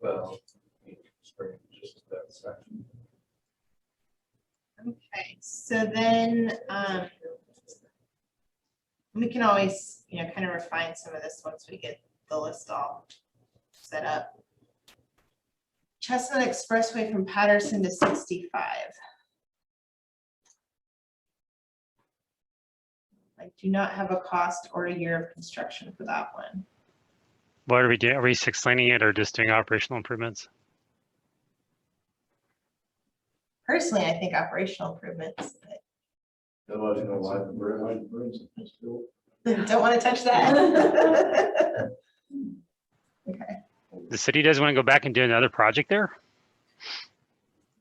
Well, spring just that section. Okay, so then, we can always, kind of refine some of this once we get the list all set up. Chestnut Expressway from Patterson to 65. I do not have a cost or a year of construction for that one. What are we doing? Are we explaining it or just doing operational improvements? Personally, I think operational improvements, but Otherwise, you know, why the bridge. don't want to touch that. Okay. The city doesn't want to go back and do another project there?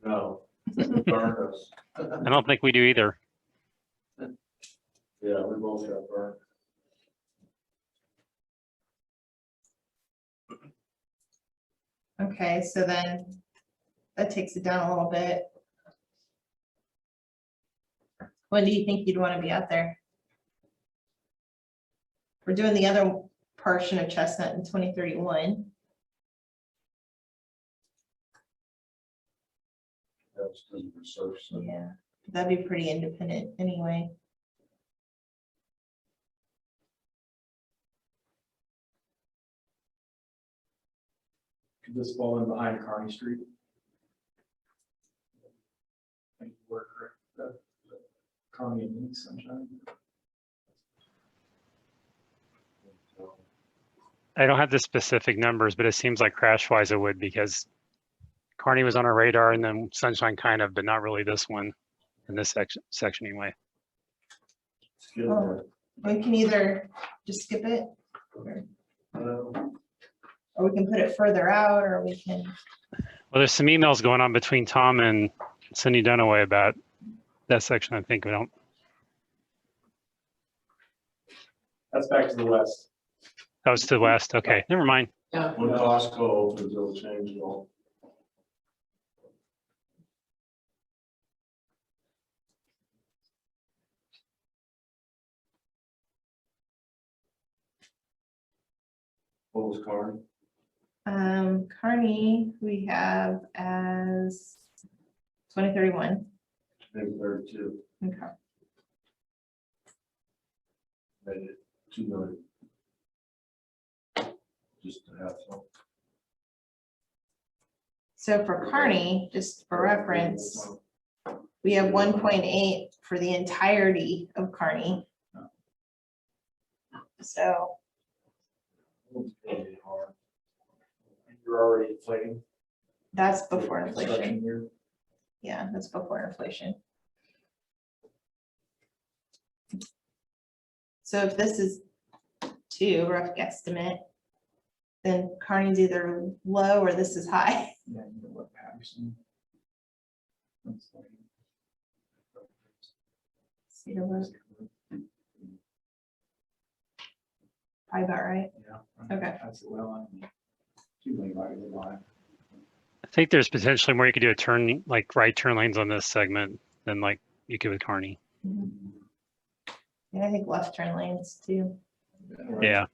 No. Burn us. I don't think we do either. Yeah, we both got burned. Okay, so then that takes it down a little bit. When do you think you'd want to be out there? We're doing the other portion of Chestnut in 2031. That's because of research. So Yeah, that'd be pretty independent anyway. Could this fall in behind Kearney Street? Think work correct, Kearney and Link Sunshine. I don't have the specific numbers, but it seems like crash-wise it would because Kearney was on our radar and then Sunshine kind of, but not really this one in this section anyway. Oh, we can either just skip it, or we can put it further out, or we can. Well, there's some emails going on between Tom and Cindy Dunaway about that section. I think we don't. That's back to the west. That was to the west. Okay, never mind. Yeah. when Costco opens, it'll change it all. What was Carn? Kearney, we have as 2031. Maybe 32, Okay. maybe 2 million. just to have some. So for Kearney, just for reference, we have 1.8 for the entirety of Kearney. So It's gonna be hard. You're already inflating. that's before construction inflation. year. Yeah, that's before inflation. So if this is 2, rough guesstimate, then Kearney's either low or this is high. Yeah, you know what Patterson. Cedar Brook, probably about right. Yeah. Okay. That's well, I mean, too many right in line. I think there's potentially more you could do a turn, like right turn lanes on this segment than like you could with Kearney. Yeah, I think left turn lanes too. Yeah.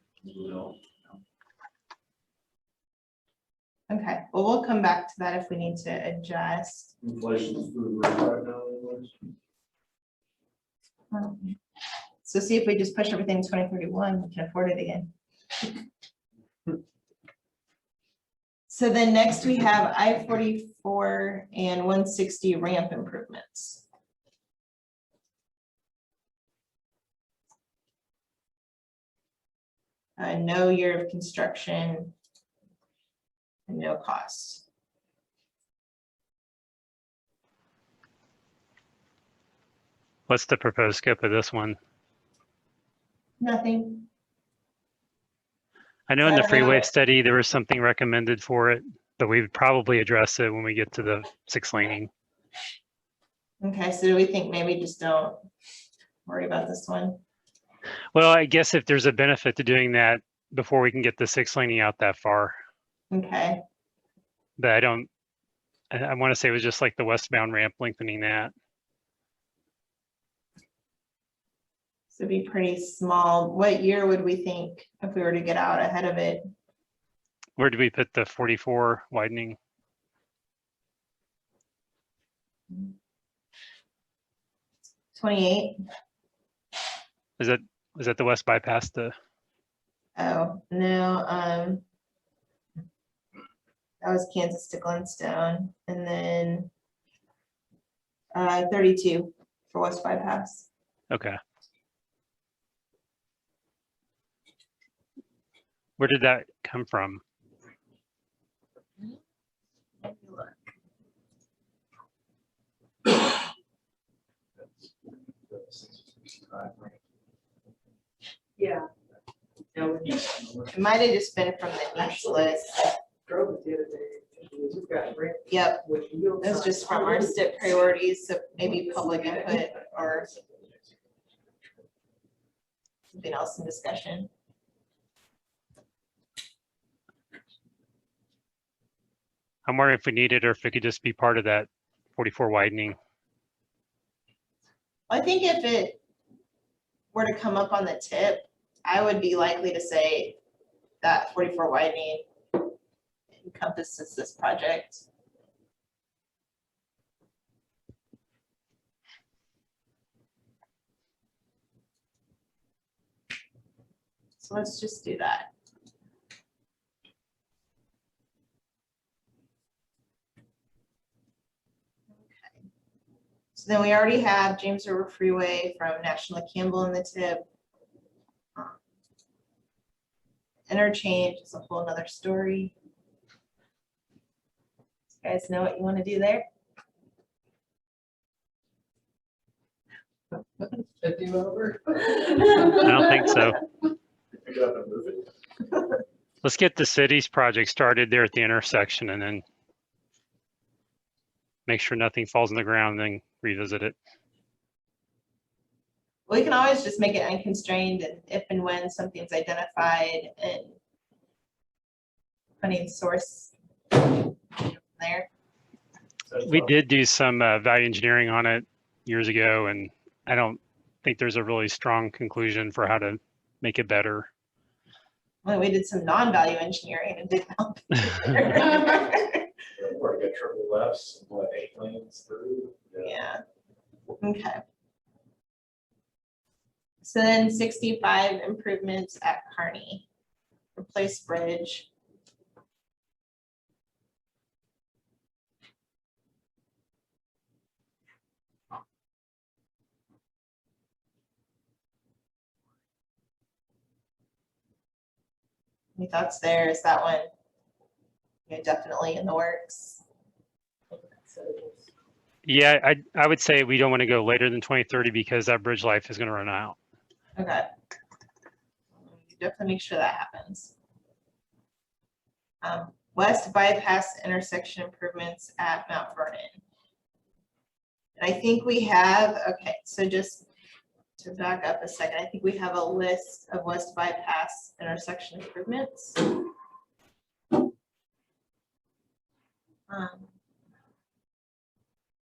Okay, well, we'll come back to that if we need to adjust. Inflation's through the roof right now anyways. So see if we just push everything to 2031, we can afford it again. So then next we have I-44 and 160 ramp improvements. No year of construction and no cost. What's the proposed scope of this one? Nothing. I know in the So- freeway study, there was something recommended for it, but we would probably address it when we get to the 6 laning. Okay, so do we think maybe just don't worry about this one? Well, I guess if there's a benefit to doing that before we can get the 6 laning out that far, Okay, but I don't, I want to say it was just like the westbound ramp lengthening that. so it'd be pretty small. What year would we think if we were to get out ahead of it? Where did we put the 44 widening? '28? Is that the west bypass the, Oh, no, that was Kansas to Glenstone, and then 32 for West Bypass. okay. Where did that come from? Yeah. No, It might have just been from the needs list. drove it the other day. We've got ramp Yep, with yield it was signs. just from our STIP priorities, so maybe public input or something else in discussion. I'm wondering if we need it or if it could just be part of that 44 widening. I think if it were to come up on the tip, I would be likely to say that 44 widening encompasses this project. So let's just do that. So then we already have James River Freeway from National Campbell in the tip. Interchange is a whole nother story. You guys know what you want to do there? A do-over. I don't think so. Pick it up and move it. Let's get the city's project started there at the intersection and then make sure nothing falls on the ground, then revisit it. We can always just make it unconstrained, and if and when something's identified and funding source there. We did do some value engineering on it years ago, and I don't think there's a really strong conclusion for how to make it better. Well, we did some non-value engineering and didn't help. Or get triple lefts, and what, 8 lanes through? Yeah, okay. So then 65 improvements at Kearney. replace bridge. Any thoughts there? Is that one, you know, definitely in the works? Yeah, I would say we don't want to go later than 2030 because that bridge life is going to run out. Okay. Definitely make sure that happens. West bypass intersection improvements at Mount Vernon. And I think we have, okay, so just to back up a second, I think we have a list of west bypass intersection improvements.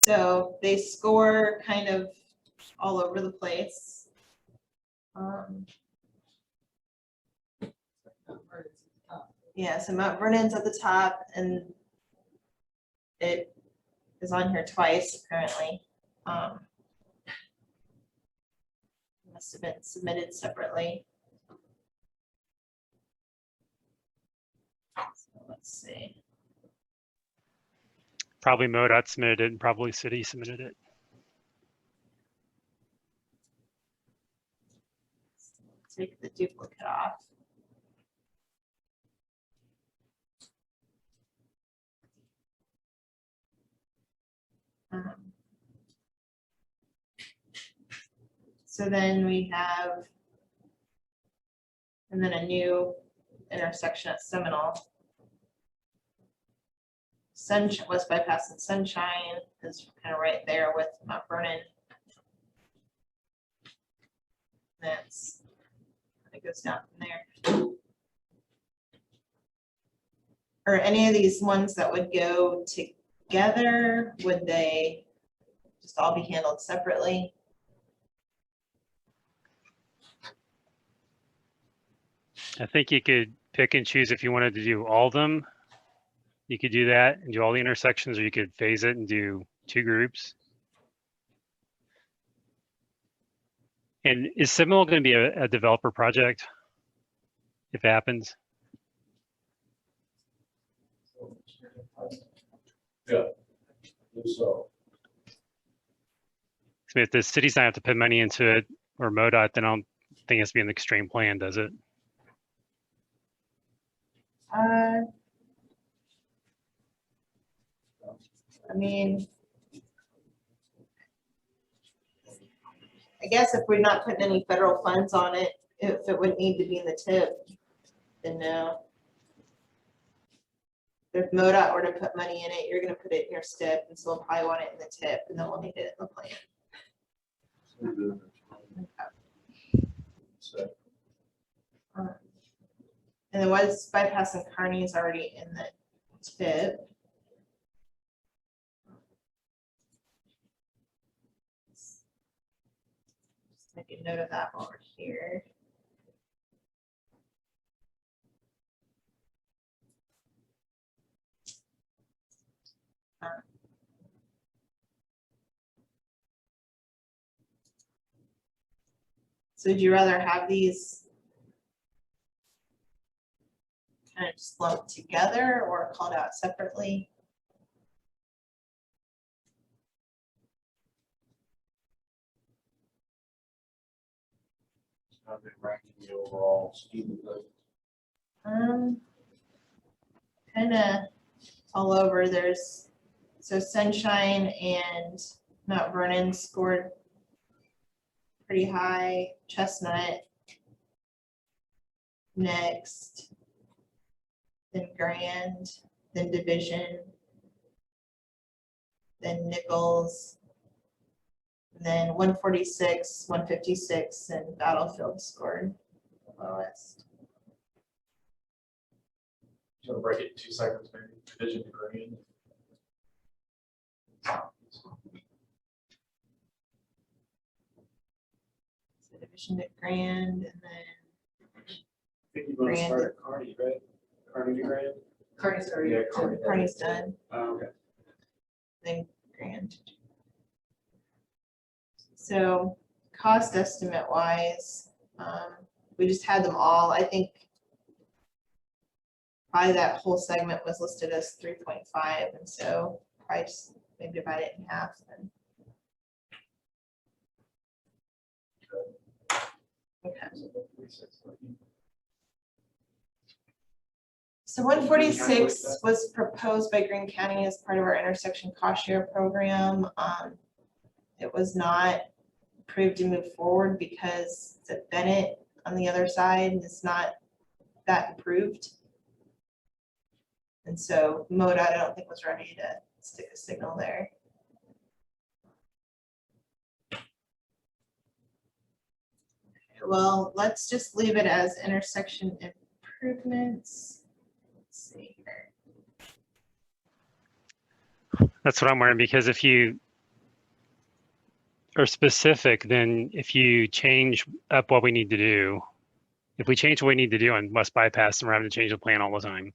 So they score kind of all over the place. Yeah, so Mount Vernon's at the top, and it is on here twice apparently. Must have been submitted separately. So let's see. Probably MoDOT submitted it and probably city submitted it. Take the duplicate off. So then we have, and then a new intersection at Seminole. West bypass and Sunshine is kind of right there with Mount Vernon. That's, it goes down from there. Or any of these ones that would go together, would they just all be handled separately? I think you could pick and choose if you wanted to do all of them. You could do that and do all the intersections, or you could phase it and do 2 groups. And is Seminole going to be a developer project if it happens? Yeah. So. So if the city's not have to put money into it, or MoDOT, then I don't think it has to be an extreme plan, does it? I mean, I guess if we're not putting any federal funds on it, if it would need to be in the tip, then no. If MoDOT were to put money in it, you're gonna put it in your STIP, and so we'll probably want it in the tip, and then we'll need it in the plan. And the west bypass and Kearney is already in the tip. Just make a note of that while we're here. So would you rather have these kind of just lumped together or called out separately? How they ranking the overall scheme of things? Kind of all over. There's, so Sunshine and Mount Vernon scored pretty high. Chestnut next, then Grand, then Division, then Nichols, and then 146, 156, and Battlefield scored the lowest. You want to break it in 2 segments, maybe Division and Grand? So Division to Grand, and then I think you want to Grand. start at Kearney, right? Kearney to Grand? Kearney's already. Yeah, Kearney. Kearney's done, Okay. then Grand. So cost estimate wise, we just had them all. I think probably that whole segment was listed as 3.5, and so probably just maybe divide it in half then. Okay. So 146 was proposed by Greene County as part of our intersection cost share program. It was not approved to move forward because the Bennett on the other side is not that improved. And so MoDOT, I don't think was ready to stick a signal there. Well, let's just leave it as intersection improvements. Let's see here. That's what I'm wondering, because if you are specific, then if you change up what we need to do, if we change what we need to do on West Bypass, then we're having to change the plan all the time.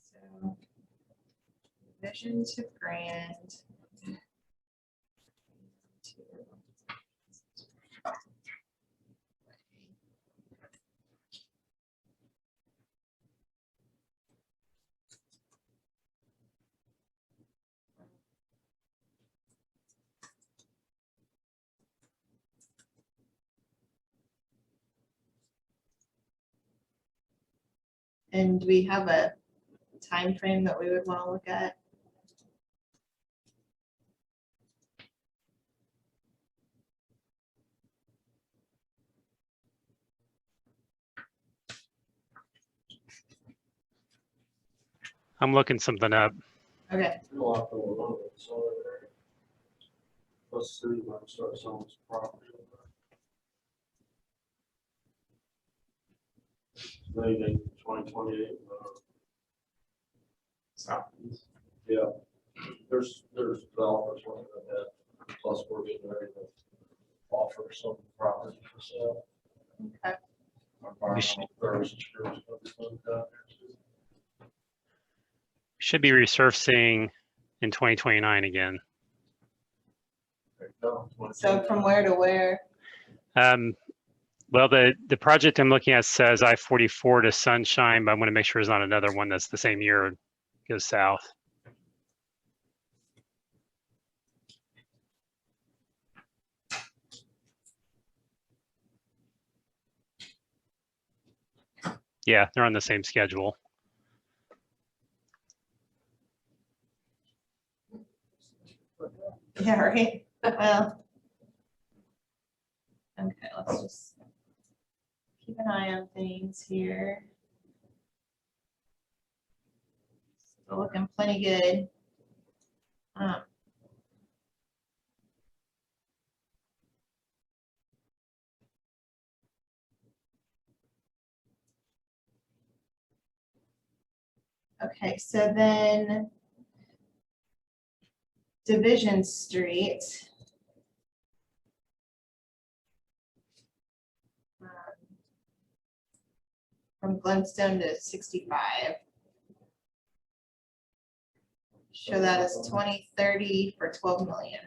So, vision to Grand. And do we have a time frame that we would want to look at? I'm looking something up. Okay. Let's see when it starts on this property. Maybe 2028. Southeast. Yeah, there's developers looking at that, plus we're getting ready to offer some property for sale. Okay. Environmental services groups gonna be moved down there too. Should be resurfacing in 2029 again. There you go. So from where to where? Well, the project I'm looking at says I-44 to Sunshine, but I'm going to make sure there's not another one that's the same year goes south. Yeah, they're on the same schedule. Yeah, right. Well. Okay, let's just keep an eye on things here. Still looking plenty good. Okay, so then Division Street. From Glenstone to 65. Show that as 2030 for 12 million.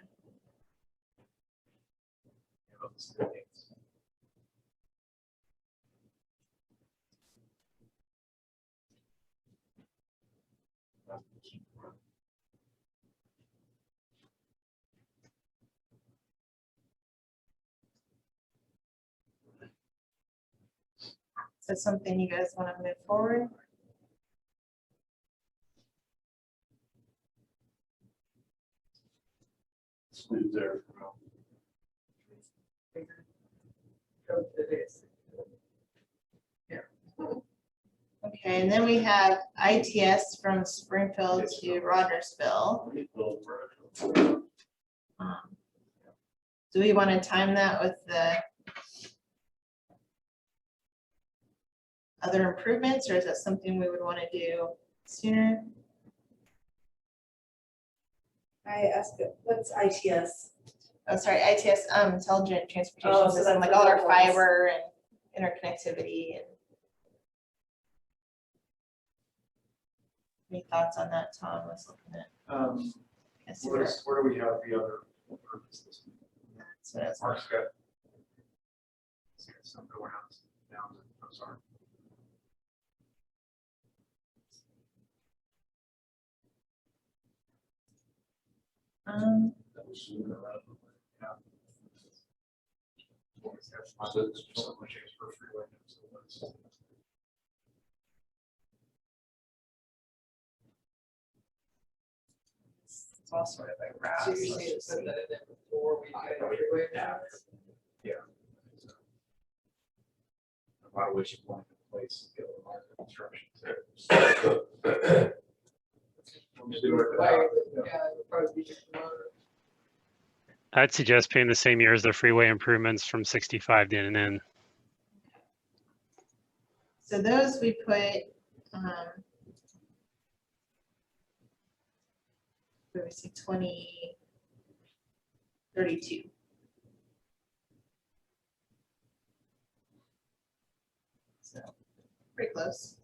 Is that something you guys want to move forward? Leave there for now. Okay, and then we have ITS from Springfield to Rogersville. Do we want to time that with the other improvements, or is that something we would want to do sooner? I asked, what's ITS? Oh, sorry, ITS, Intelligent Transportation Oh, so System, that's like all the our other ones. fiber and interconnectivity and. Any thoughts on that, Tom? I was looking at. Yes, you were. Where do we have the other purposes? So that's- Mark's got. He's got some going on down, I'm sorry. That was sooner rather than later. So it's so much extra freeway. It's also a big route. So you just need to put that in there before we get a freeway. Yeah. Why would you want to place the other line of construction there? We'll just do it without- Yeah, it would probably be just motor. I'd suggest paying the same year as the freeway improvements from 65 to N. So those we put, where we see 2032. So pretty close.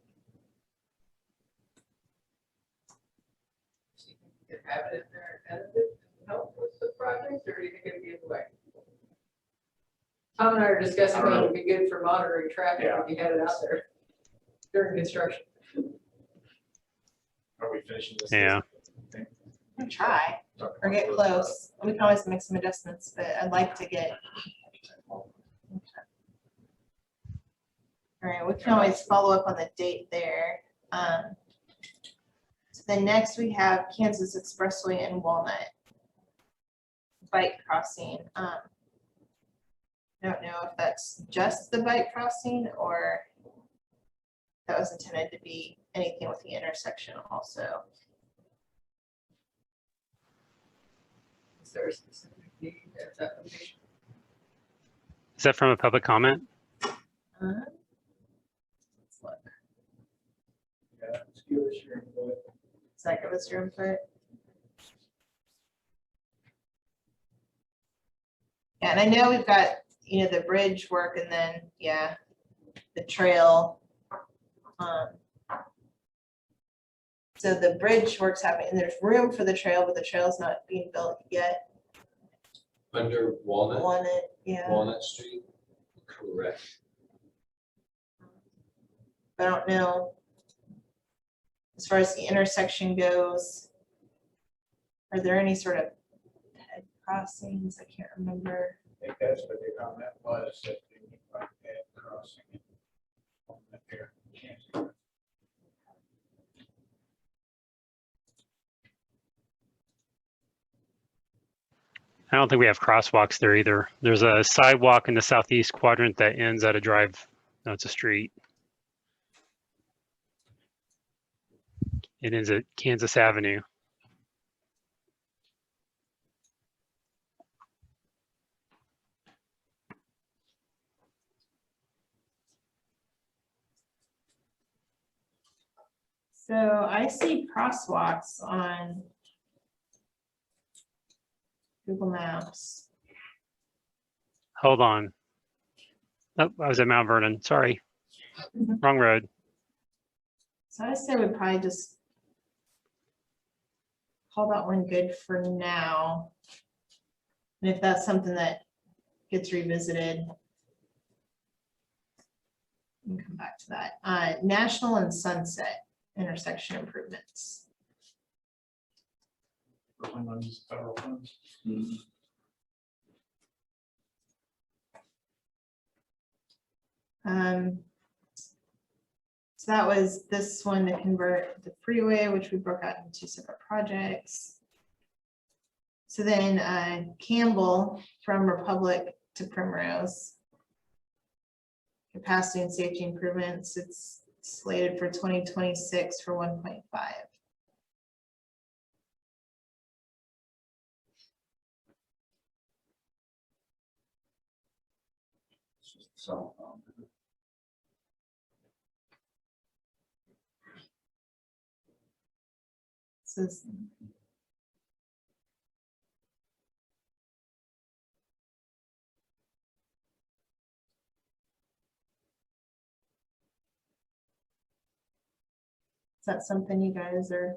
Do you think you could have it in there and edit it and help with the project, or do you think it'd be in the way? Tom and I are discussing how it would be good for monitoring traffic if you had it out there during construction. Are we finishing this? Yeah. We can try or get close. We can always make some adjustments, but I'd like to get. All right, we can always follow up on the date there. So then next we have Kansas Expressway and Walnut bike crossing. I don't know if that's just the bike crossing or that was intended to be anything with the intersection also. Is there a specific need of that location? Is that from a public comment? Let's look. Yeah, let's give us your input. Does that give us your input? Yeah, and I know we've got, you know, the bridge work and then, yeah, the trail. So the bridge work's happening and there's room for the trail, but the trail's not being built yet. Under Walnut, Walnut, yeah. Walnut Street, correct. But I don't know. As far as the intersection goes, are there any sort of head crossings? I can't remember. I think that's what the comment was, that they would like that crossing. On that there. I don't think we have crosswalks there either. There's a sidewalk in the southeast quadrant that ends at a drive. No, it's a street. It ends at Kansas Avenue. So I see crosswalks on Google Maps. Hold on. Oh, I was at Mount Vernon. Sorry. Wrong road. So I say we probably just call that one good for now. And if that's something that gets revisited, we can come back to that. National and Sunset intersection improvements. Federal funds. So that was this one to convert the freeway, which we broke out into 2 separate projects. So then Campbell from Republic to Primrose. Capacity and safety improvements, it's slated for 2026 for 1.5. So. So is that something you guys are?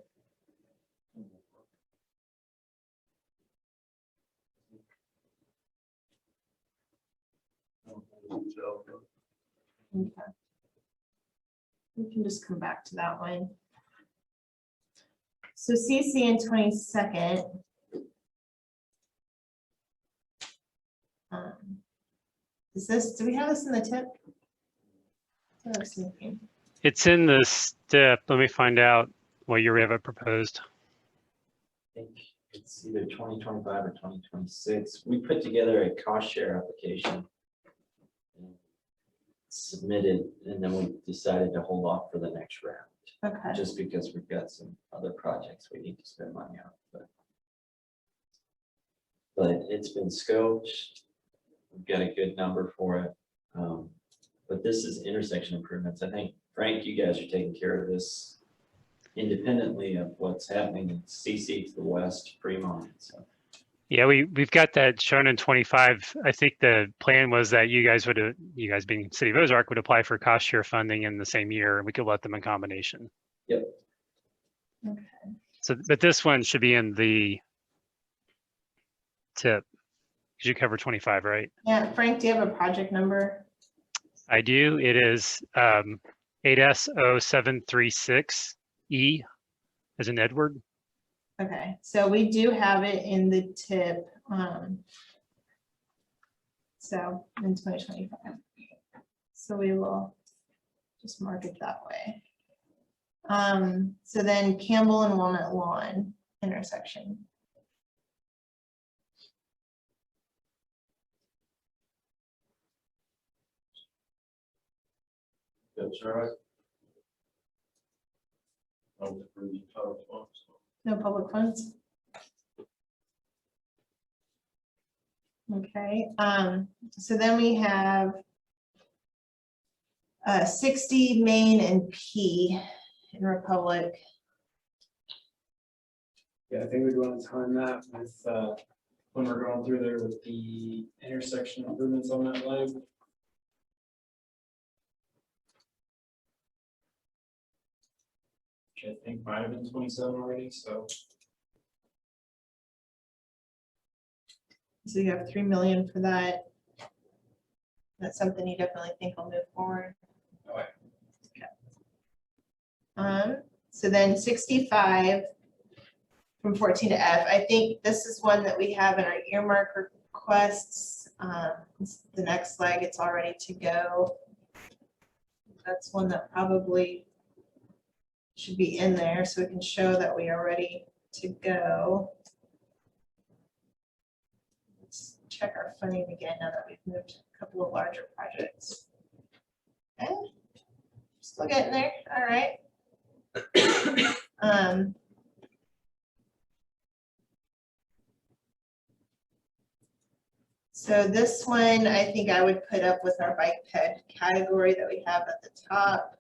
Okay. We can just come back to that one. So CC in 22nd, Is this, do we have this in the tip? I was thinking. It's in the step. Let me find out what year we have it proposed. I think it's either 2025 or 2026. We put together a cost share application. and Submitted, and then we decided to hold off for the next round, Okay, just because we've got some other projects we need to spend money on, but it's been scoped. We've got a good number for it. But this is intersection improvements. I think, Frank, you guys are taking care of this independently of what's happening in CC to the west, Fremont. So Yeah, we've got that shown in 25. I think the plan was that you guys being City of Ozark would apply for cost share funding in the same year, and we could let them in combination. Yep. okay. So, but this one should be in the tip, because you cover 25, right? Yeah, Frank, do you have a project number? I do. It is 8S0736E as in Edward. Okay, so we do have it in the tip, so in 2025. So we will just mark it that way. So then Campbell and Walnut Lawn intersection. That's all right. I'll defer to Todd as well, so. No public funds? Okay, so then we have 60 Main and P in Republic. Yeah, I think we'd want to time that with, when we're going through there with the intersection improvements on that leg. Which I think might have been 27 already, so. So you have 3 million for that. That's something you definitely think will move forward. Okay. So then 65 from 14 to F. I think this is one that we have in our earmark requests. It's the next leg, it's all ready to go. That's one that probably should be in there so we can show that we are ready to go. Let's check our funding again now that we've moved a couple of larger projects. Okay, still getting there, all right. So this one, I think I would put up with our bike ped category that we have at the top.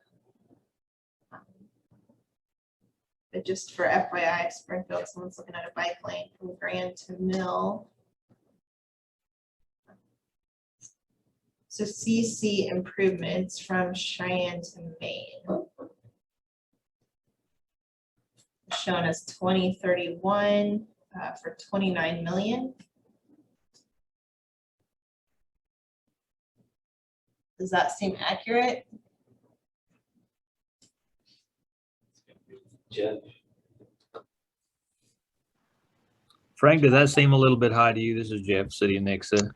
But just for FYI, Springfield, someone's looking at a bike lane from Grand to Mill. So CC improvements from Cheyenne to Maine. Shown as 2031 for 29 million. Does that seem accurate? Jeff, Frank, does that seem a little bit high to you? This is Jeff, City of Nixa.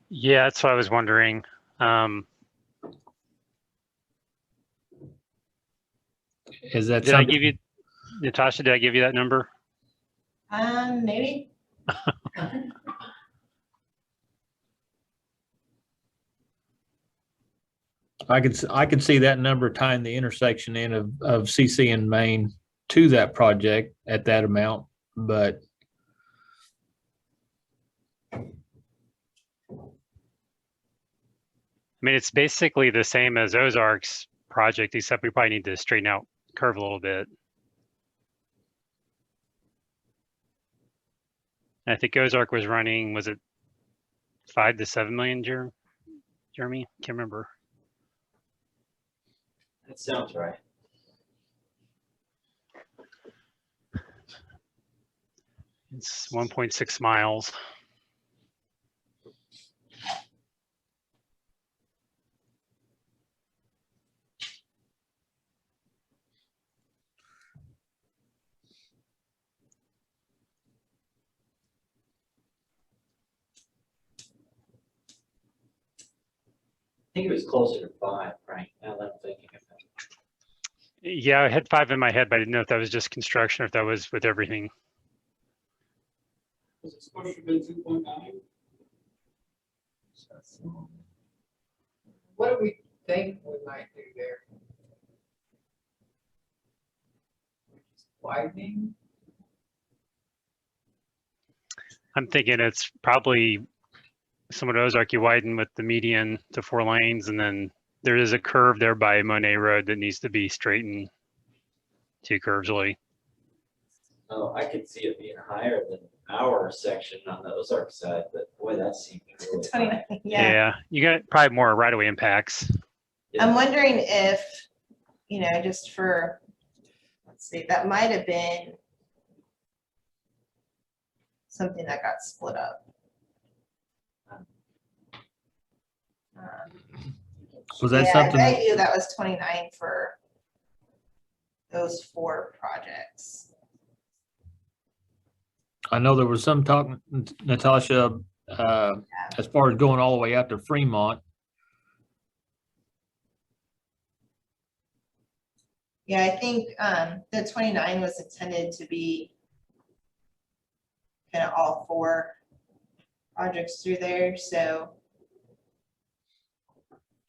Yeah, that's what I was wondering. Is that Did I something? give you, Natasha, did I give you that number? Maybe. I could see that number tying the intersection in of CC and Main to that project at that amount, but I mean, it's basically the same as Ozark's project, except we probably need to straighten out curve a little bit. And I think Ozark was running, was it 5 to 7 million, Jeremy? Can't remember. that sounds right. It's 1.6 miles. think it was closer to 5, Frank, now that I'm thinking of it. Yeah, I had 5 in my head, but I didn't know if that was just construction or if that was with everything. Was it supposed to be 2.9? What do we think we might do there? Widening? I'm thinking it's probably somewhat Ozark, you widen with the median to 4 lanes, and then there is a curve there by Monet Road that needs to be straightened 2 curves away. Oh, I could see it being higher than our section on the Ozark side, but boy, that seems really high. 29, yeah. You got probably more right-of-way impacts. I'm wondering if, you know, just for, let's see, that might have been something that got split up. Was that Yeah, something? I bet you that was 29 for those 4 projects. I know there was some talk, Natasha, as far as going all the way out to Fremont. Yeah, I think the 29 was intended to be kind of all 4 projects through there, so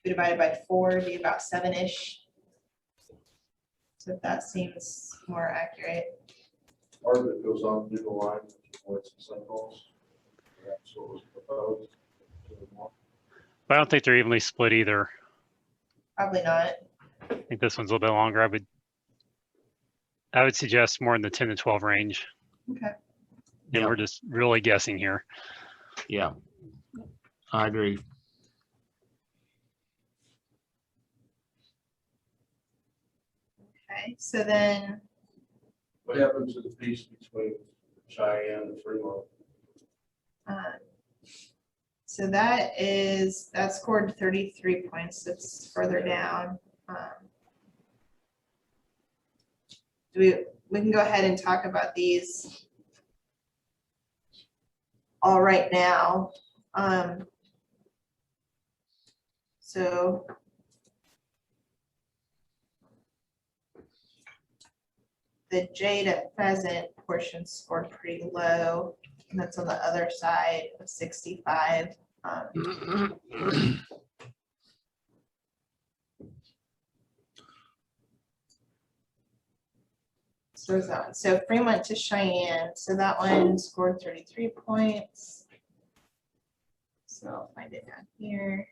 we divided by 4 would be about 7-ish. So if that seems more accurate. Part of it goes on through the line, with some sinkholes. That's what was proposed. But I don't think they're evenly split either. Probably not. I think this one's a little bit longer. I would suggest more in the 10 to 12 range. Okay. And we're just really guessing here. Yeah, I agree. Okay, so then, What happened to the piece between Cheyenne and Fremont? so that scored 33 points. It's further down. We can go ahead and talk about these all right now. So the Jade at Pheasant portion scored pretty low, and that's on the other side of 65. So there's that one. So Fremont to Cheyenne, so that one scored 33 points. So I'll find it down here.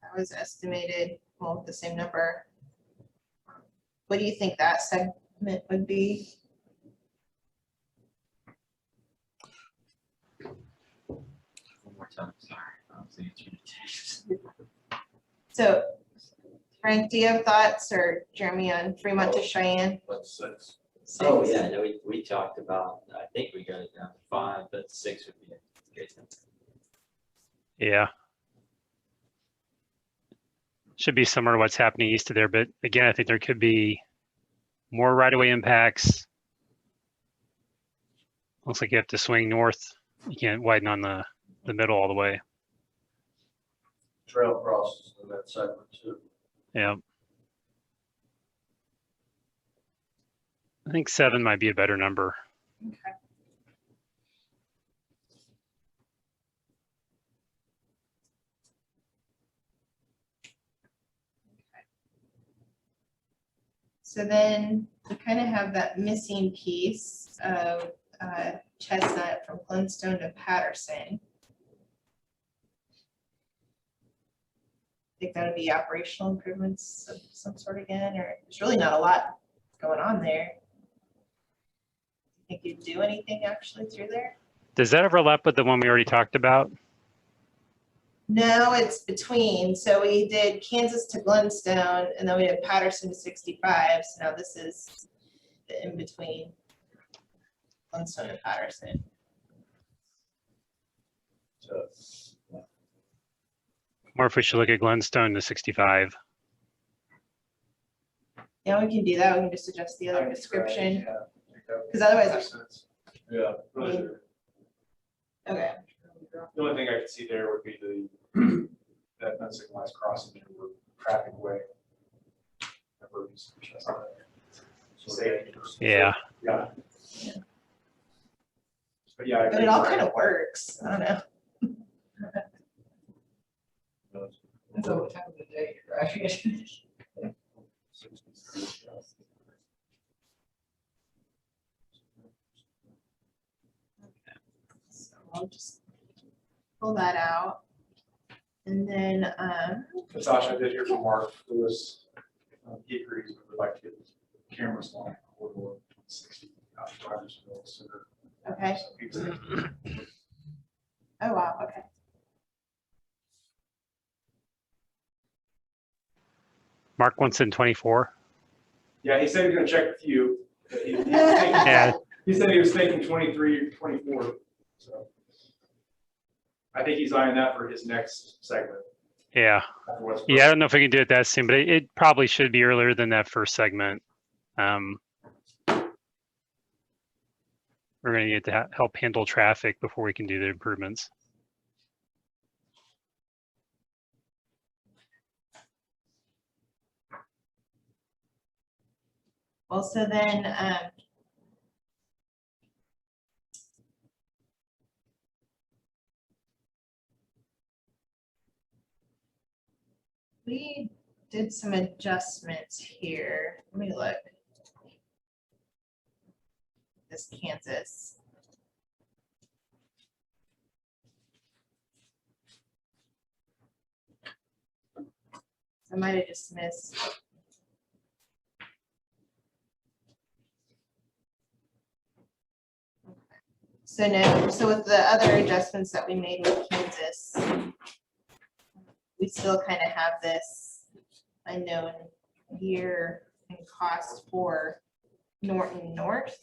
That was estimated, well, the same number. What do you think that segment would be? One more time, sorry. I was answering a text. So Frank, do you have thoughts, or Jeremy, on Fremont to Cheyenne? That's 6. Oh, yeah, no, we talked about, I think we got it down to 5, but 6 would be a good thing. Yeah. Should be similar to what's happening east of there, but again, I think there could be more right-of-way impacts. Looks like you have to swing north. You can't widen on the middle all the way. Trail crosses in that segment too. Yeah. I think 7 might be a better number. Okay. So then we kind of have that missing piece of Chestnut from Glenstone to Patterson. Think that'll be operational improvements of some sort again, or there's really not a lot going on there. Think you'd do anything actually through there? Does that overlap with the one we already talked about? No, it's between. So we did Kansas to Glenstone, and then we did Patterson to 65. So now this is the in between Glenstone and Patterson. So, Or if we should look at Glenstone to 65. Yeah, we can do that. We can just adjust the other description. yeah, Because otherwise, yeah. okay. The only thing I could see there would be the, that unsignalized crossing there where traffic way. Yeah. Yeah. But yeah. But it all kind of works. I don't know. That's all the time of the day, right? So I'll just pull that out. And then, Natasha, I did hear from Mark Lewis. He agrees, we would like to get cameras on corridor 60 Rogersville Center. okay. So he was- Oh, wow, okay. Mark wants in 24. Yeah, he said he was gonna check with you. But he- Yeah. He said he was thinking 23, 24, so. I think he's eyeing that for his next segment. Yeah. After what's- Yeah, I don't know if we can do it that soon, but it probably should be earlier than that first segment. We're going to get to help handle traffic before we can do the improvements. Well, so then, we did some adjustments here. Let me look. This Kansas. I might have just missed. So no, so with the other adjustments that we made with Kansas, we still kind of have this unknown year and cost for Norton North.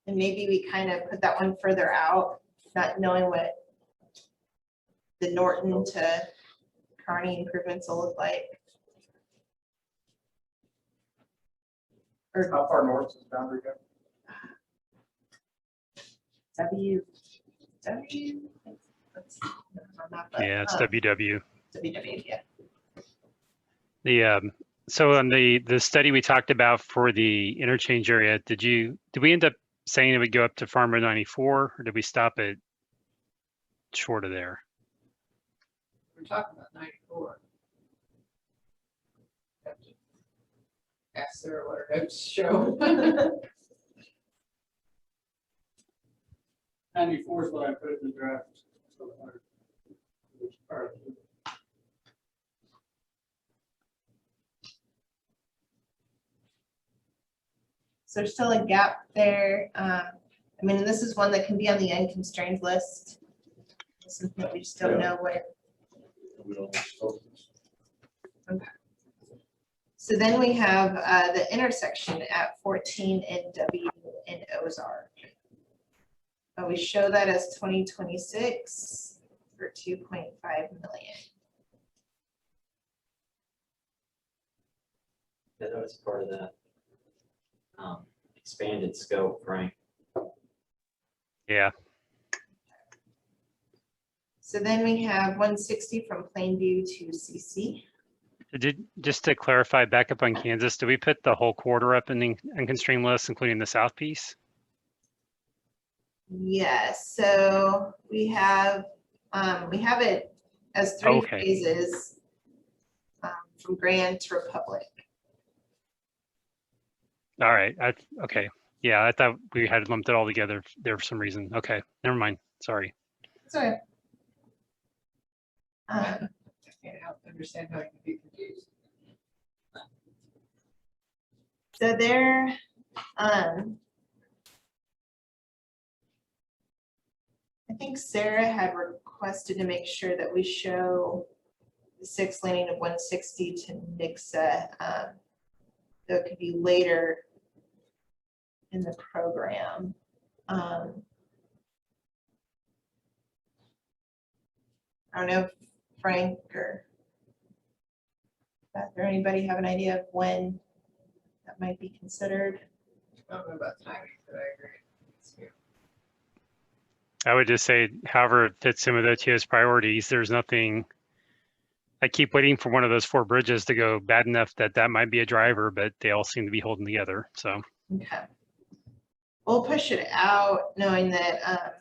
And maybe we kind of put that one further out, not knowing what the Norton to Kearney improvements will look like. Or How far north does boundary go? Yeah, it's WW. WW, yeah. The so on the study we talked about for the interchange area, did we end up saying it would go up to Farmer 94, or did we stop it short of there? We're talking about 94. Have to ask Sarah what her notes show. 94 is what I put in the draft. Which part? So there's still a gap there. I mean, this is one that can be on the unconstrained list. This is what we just don't know what. We don't know. Okay. So then we have the intersection at 14 and W in Ozark. We show that as 2026 for 2.5 million. That was part of that expanded scope, Frank. Yeah. So then we have 160 from Plainview to CC. Just to clarify, back up on Kansas, did we put the whole quarter up in the unconstrained list, including the south piece? Yes, so we have it as three Okay. phases from Grand to Republic. All right. Okay. Yeah, I thought we had lumped it all together there for some reason. Okay, never mind. Sorry. So I can't help understand how you can be confused. so there, I think Sarah had requested to make sure that we show the 6 laning of 160 to Nixa. That could be later in the program. I don't know if Frank or Beth or anybody have an idea of when that might be considered. I don't know about timing, but I agree. I would just say, however it fits in with OTO's priorities, there's nothing. I keep waiting for one of those 4 bridges to go bad enough that that might be a driver, but they all seem to be holding together, so. Okay. We'll push it out knowing that,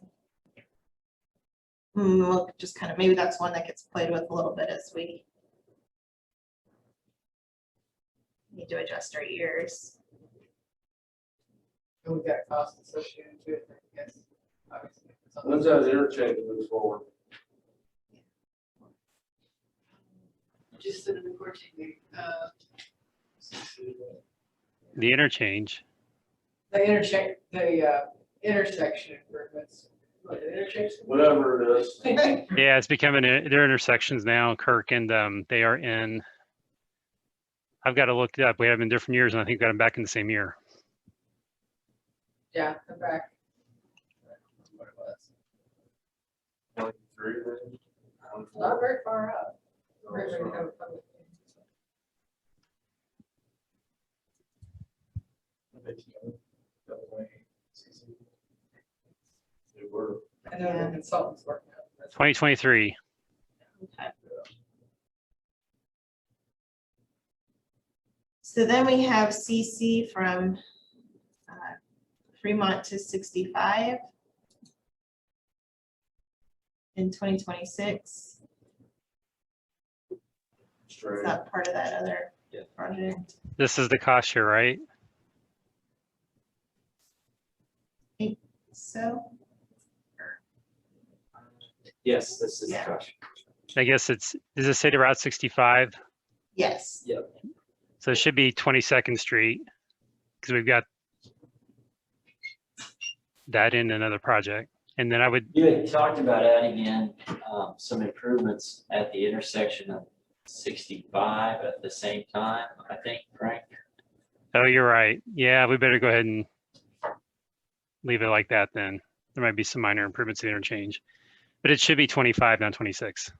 we'll just kind of, maybe that's one that gets played with a little bit as we need to adjust our ears. And we've got costs associated to it, I guess, obviously. When's that interchange move forward? Just sort of the course, The interchange, the intersection improvements. What, the interchange? Whatever it is. yeah, it's becoming, they're intersections now, Kirk, and they are in, I've got to look it up. We have them in different years, and I think we got them back in the same year. Yeah, I'm back. What it was. 23, Not very far up. Right, right, no, public. They were. I know the consultants working on it. 2023. Okay. So then we have CC from Fremont to 65 in 2026. Is Straight. that part of that other project? This is the cost share, right? So, Yes, this is the Yeah. question. I guess does it say to Route 65? yes. Yep. So it should be 22nd Street, because we've got that in another project. And then I would, You had talked about adding in some improvements at the intersection of 65 at the same time, I think, Frank? oh, you're right. Yeah, we better go ahead and leave it like that then. There might be some minor improvements to the interchange, but it should be 25, not 26.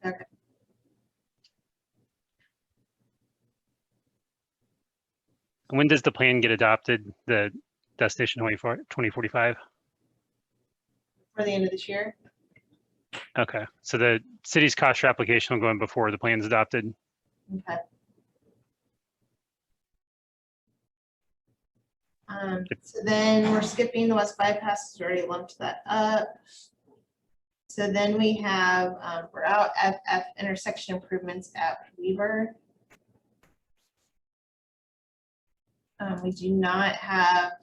Okay. When does the plan get adopted, the Destination 2045? For the end of this year. Okay, so the city's cost share application will go in before the plan's adopted. Okay. So then we're skipping the west bypass, we already lumped that up. So then we have, Route FF intersection improvements at Weaver. We do not have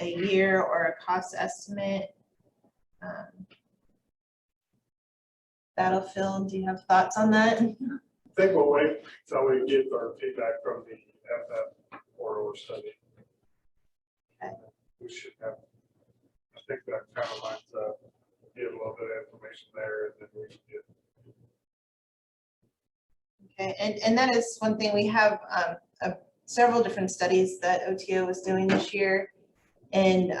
a year or a cost estimate. Battlefield, do you have thoughts on that? I think we'll wait until we get our feedback from the FF corridor study. Okay. We should have, I think that kind of lines up, get a little bit of information there, and then we can get. Okay, and that is one thing, we have several different studies that OTO is doing this year. And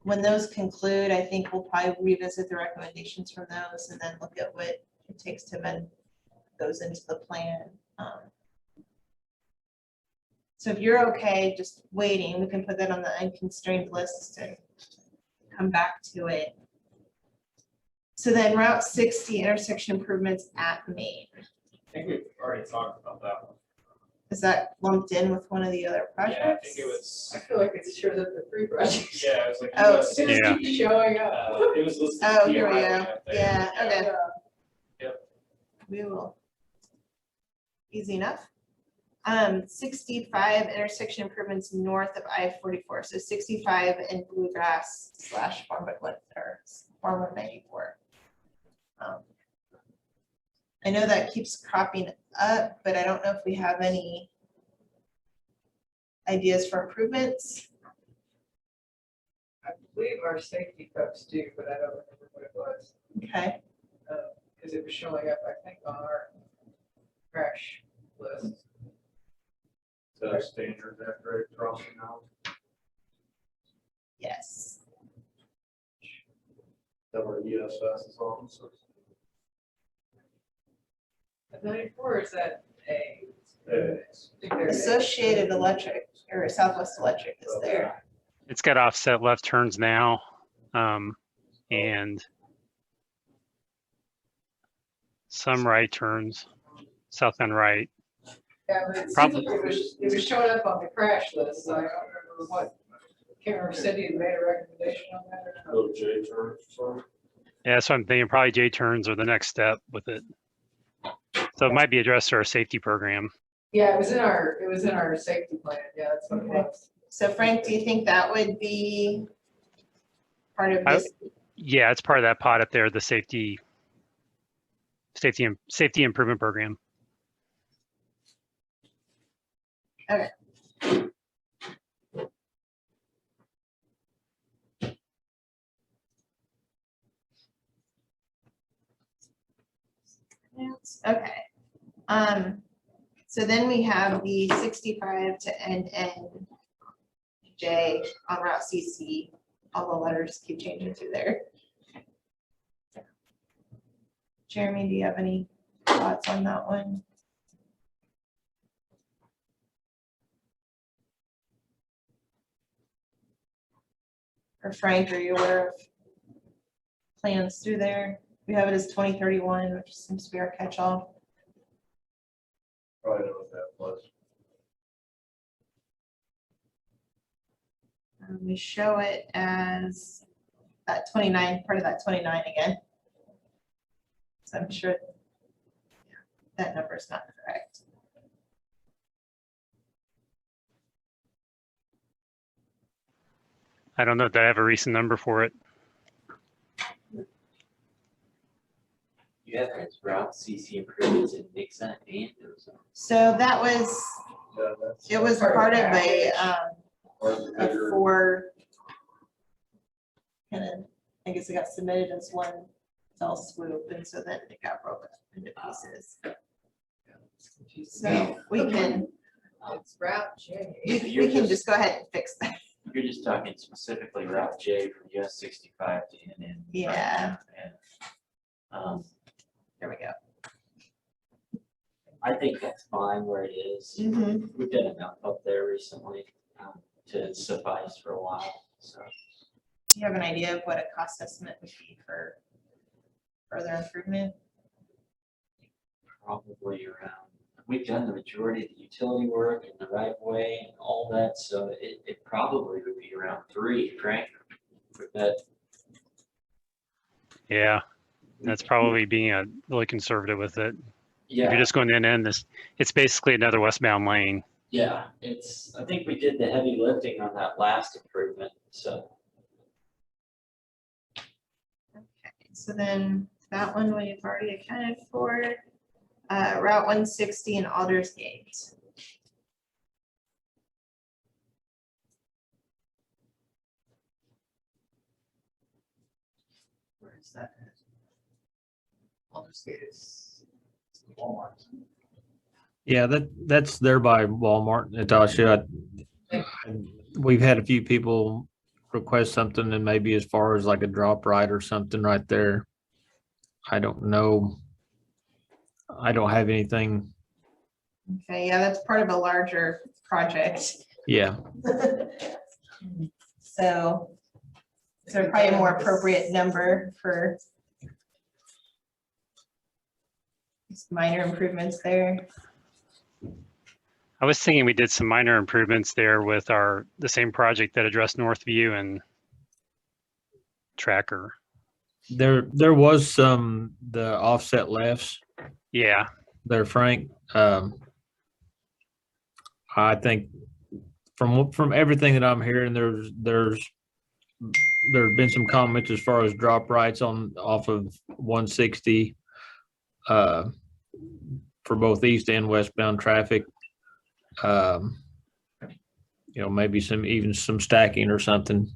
when those conclude, I think we'll probably revisit the recommendations from those and then look at what it takes to amend those into the plan. So if you're okay, just waiting, we can put that on the unconstrained list and come back to it. So then Route 60 intersection improvements at Main. I think we've already talked about that one. Is that lumped in with one of the other projects? Yeah, I think it was. I feel like it shows up the free projects. Yeah, it was like. Oh, US It just keeps showing up. It was listed. Oh, as here we PRI go. up there. Yeah, okay. Yep. We will. Easy enough. 65 intersection improvements north of I-44. So 65 and Bluegrass / Farmwood or Farmwood 94. I know that keeps cropping up, but I don't know if we have any ideas for improvements. I believe our safety folks do, but I don't remember what it was. Okay. Because it was showing up, I think, on our crash list. Is that a standard that grade crossing out? Yes. That were ESS is on. At 94, is that a? Yeah. I think they're- Associated Electric. or Southwest Electric is there. It's got offset left turns now, and some right turns, southbound right. Yeah, but it seems Probably- like it was showing up on the crash list, so I don't remember what, can't remember if Cindy had made a recommendation on that or not. Go to J turn, so. Yeah, so I'm thinking probably J turns are the next step with it. So it might be addressed to our safety program. Yeah, it was in our safety plan, yeah, that's what it Okay. was. So Frank, do you think that would be part of I- this? Yeah, it's part of that pot up there, the safety improvement program. Okay. Okay. So then we have the 65 to NN J on Route CC. All the letters keep changing through there. Jeremy, do you have any thoughts on that one? Or Frank, are you aware of plans through there? We have it as 2031, which seems to be our catch-all. Probably know what that was. We show it as that 29, part of that 29 again. So I'm sure that number is not correct. I don't know that I have a recent number for it. You have route CC improvements in Nixon and Ozone. So that was, Yeah, that's. it was part of a four, kind of, I guess it got submitted as one fell swoop, and so then it got broken up into pieces. So we can, It's Route J. we can just go ahead and fix that. You're just talking specifically Route J from US 65 to NN. Yeah. And, um, There we go. I think that's fine where it is. Mhm. We've done enough up there recently to suffice for a while, so. Do you have an idea of what a cost estimate would be for further improvement? Probably around, we've done the majority of the utility work and the right of way and all that, so it probably would be around 3, Frank. With that, Yeah, that's probably being really conservative with it. If yeah, you're just going in and this, it's basically another westbound lane. yeah, I think we did the heavy lifting on that last improvement, so. Okay, so then that one we've already accounted for. Route 160 in Aldersgate. Where is that? Aldersgate is Walmart. Yeah, that's there by Walmart, Natasha. We've had a few people request something and maybe as far as like a drop right or something right there. I don't know. I don't have anything. Okay, yeah, that's part of a larger project. Yeah, So, probably a more appropriate number for just minor improvements there. I was thinking we did some minor improvements there with the same project that addressed Northview and Tracker. there was the offset lefts Yeah, there, Frank. I think from everything that I'm hearing, there's been some comments as far as drop rights off of 160 for both east and westbound traffic. Maybe even some stacking or something.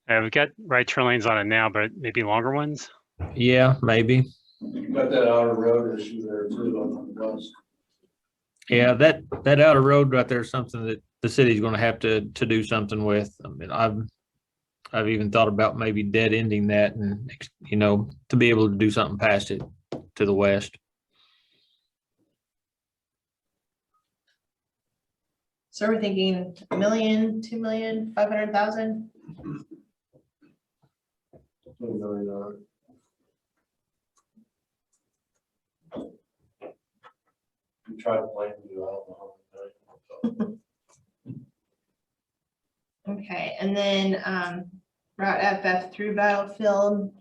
we've got right turn lanes on it now, but maybe longer ones. Yeah, maybe. You got that outer road issue there too on the west. Yeah, that outer road right there is something that the city's going to have to do something with. I mean, I've even thought about maybe dead ending that and, to be able to do something past it to the west. So we're thinking $1 million, $2 million, 500,000? $20 million. We tried to plan to do, I don't know how many. Okay, and then Route FF through Battlefield,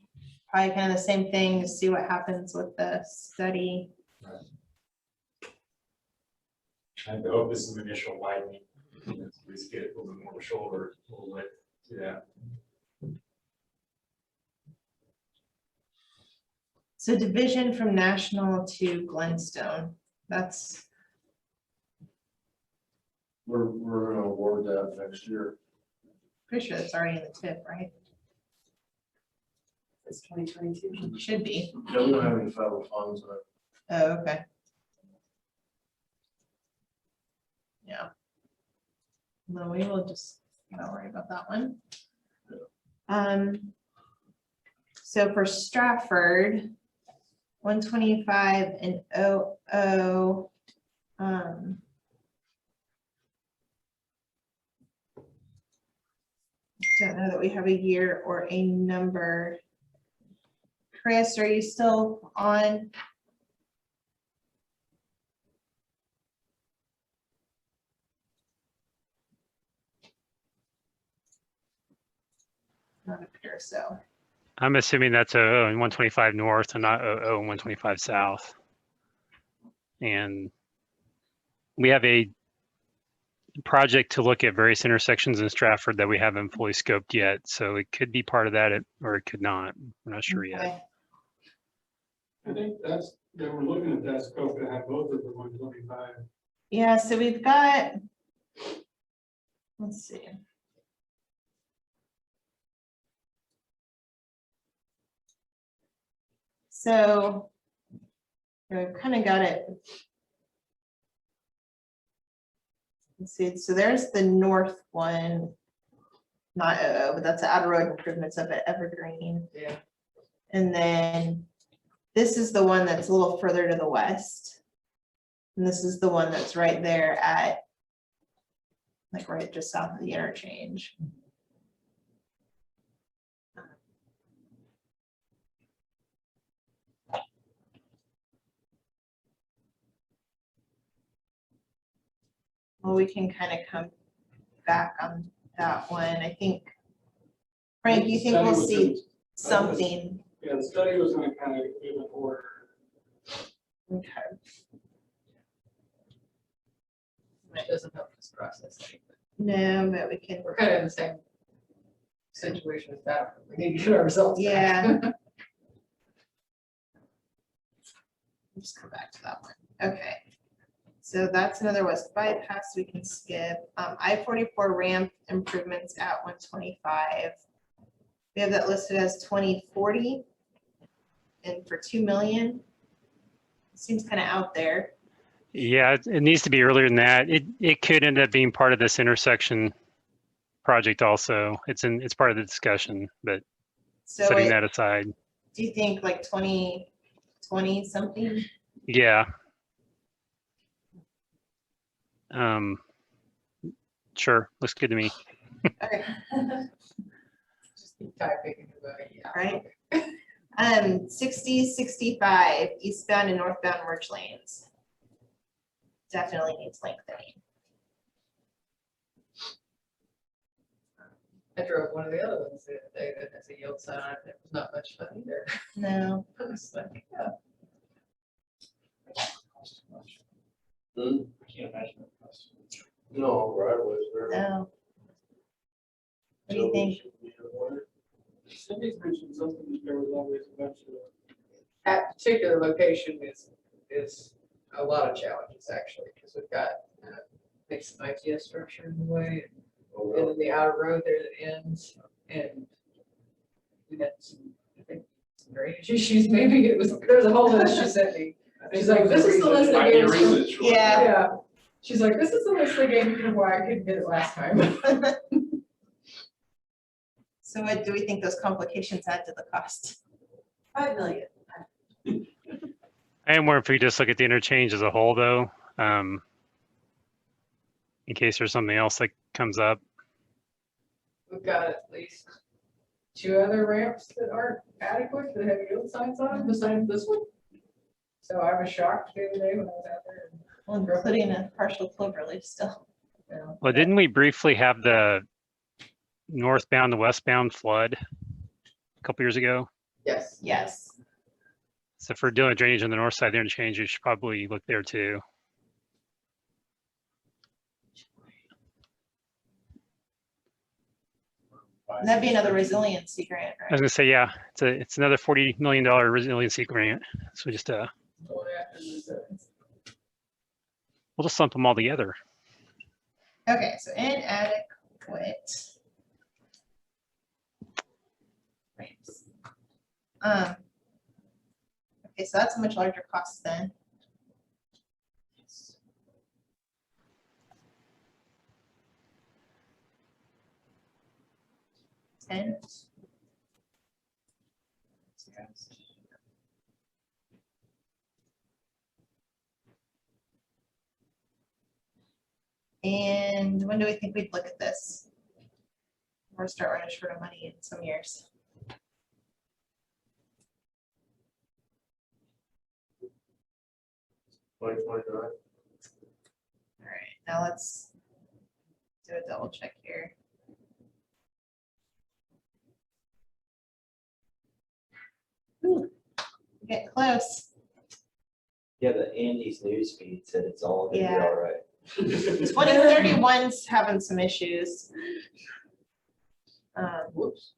probably kind of the same thing, to see what happens with the study. I hope this is initial widening, at least get a little bit more shoulder, a little width to that. So division from National to Glenstone, that's, We're gonna award that next year. pretty sure that's already in the tip, right? It's 2022. Should be. Yeah, we don't have any federal funds. Oh, okay. Yeah. No, we will just, don't worry about that one. So for Stratford, 125 and 00. Don't know that we have a year or a number. Chris, are you still on? Not appear so. I'm assuming that's 00 and 125 north and not 00 and 125 south. And we have a project to look at various intersections in Stratford that we haven't fully scoped yet. So it could be part of that or it could not. We're not sure yet. Okay. I think that's, they were looking at that scope to have both of the 125. Yeah, so we've got, let's see. So we've kind of got it. Let's see, so there's the north one, not but that's the outer road improvements up at Evergreen. Yeah. And then this is the one that's a little further to the west. And this is the one that's right there at, like right just south of the interchange. Well, we can kind of come back on that one. I think, Frank, you think we'll see something? Yeah, the study was gonna kind of give an order. Okay. Which doesn't help this process. No, but we can. We're kind of in the same situation as that. We need to get our results. back. Yeah. Just come back to that one. Okay. So that's another west bypass we can skip. I-44 ramp improvements at 125. We have that listed as 2040 and for 2 million. Seems kind of out there. Yeah, it needs to be earlier than that. It could end up being part of this intersection project also. It's part of the discussion, but So setting it- that aside. Do you think like 2020 something? Yeah. Sure, looks good to me. Okay. Just keep typing. Yeah. Right. 60, 65 eastbound and northbound merge lanes. Definitely needs lengthening. I drove one of the other ones the other day that has a yield sign on it. It was not much fun either. No. I was like, yeah. I can't imagine that cost. No, right away. No. What do you think? Cindy's mentioned something that there was always a bunch of. That particular location is a lot of challenges actually, because we've got maybe some ITS structure in the way. And then the outer road there that ends, and we had some, I think, some drainage issues, maybe it was, there's a whole list she sent me. She's like, this is the list they gave us. Yeah. Yeah, she's like, this is the list they gave me, why I couldn't get it last time. So what do we think those complications add to the cost? 5 million. I am wondering if we just look at the interchange as a whole though. in case there's something else that comes up. We've got at least 2 other ramps that aren't adequate that have yield signs on them besides this one. So I was shocked the other day when I was out there. Well, including a partial clover leaf still. Well, didn't we briefly have the northbound to westbound flood a couple years ago? Yes. Yes. So if we're doing drainage on the north side of the interchange, you should probably look there too. That'd be another resiliency grant, I was right? gonna say, yeah, it's another $40 million resiliency grant. So we just we'll just lump them all together. Okay, so inadequate. Ramps. Okay, so that's a much larger cost then. And And when do we think we'd look at this? Or start running short of money in some years? All right, now let's do a double check here. Ooh, we're getting close. Yeah, the Andy's news feed said it's all gonna be Yeah. all right. 2031's having some issues. Whoops.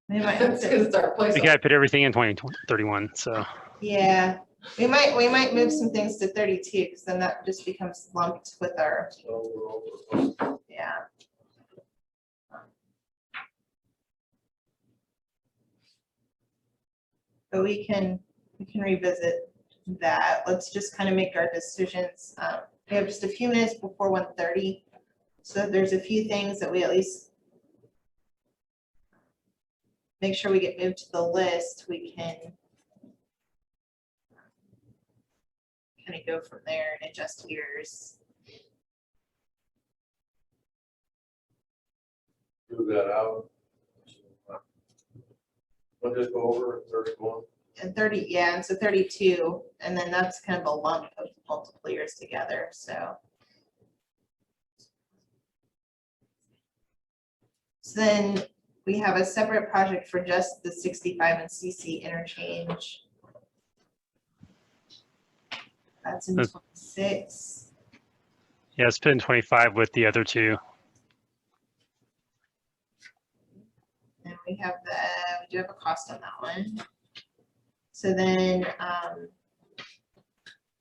We might have That's because to, it's our place. We gotta put everything in 2031, so. yeah, we might move some things to 32 because then that just becomes lumped with our, yeah. But we can revisit that. Let's just kind of make our decisions. We have just a few minutes before 1:30. So there's a few things that we at least make sure we get moved to the list. We can kind of go from there and adjust gears. Move that out. We'll just go over 31. And 30, yeah, and so 32, and then that's kind of a lump of multiple years together, so. So then we have a separate project for just the 65 and CC interchange. That's in 26. Yeah, it's been 25 with the other two. And we have we do have a cost on that one. So then,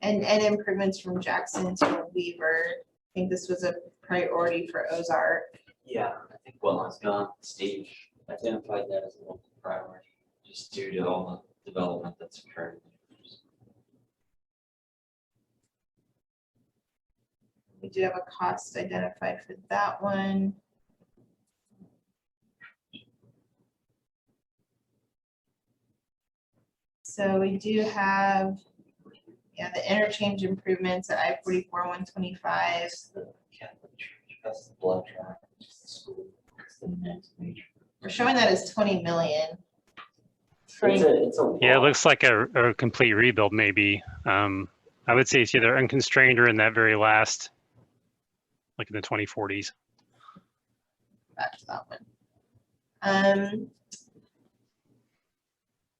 and improvements from Jackson to Weaver. I think this was a priority for Ozark. Yeah, I think while I was gone, Steve identified that as a local priority, just due to all the development that's occurred. We do have a cost identified for that one. So we do have, yeah, the interchange improvements at I-44, 125. The Catholic Church, that's the blood drive, it's the school, it's the next major. We're showing that as 20 million. It's a Yeah, it lot. looks like a complete rebuild maybe. I would say it's either unconstrained or in that very last, like in the 2040s. Back to that one.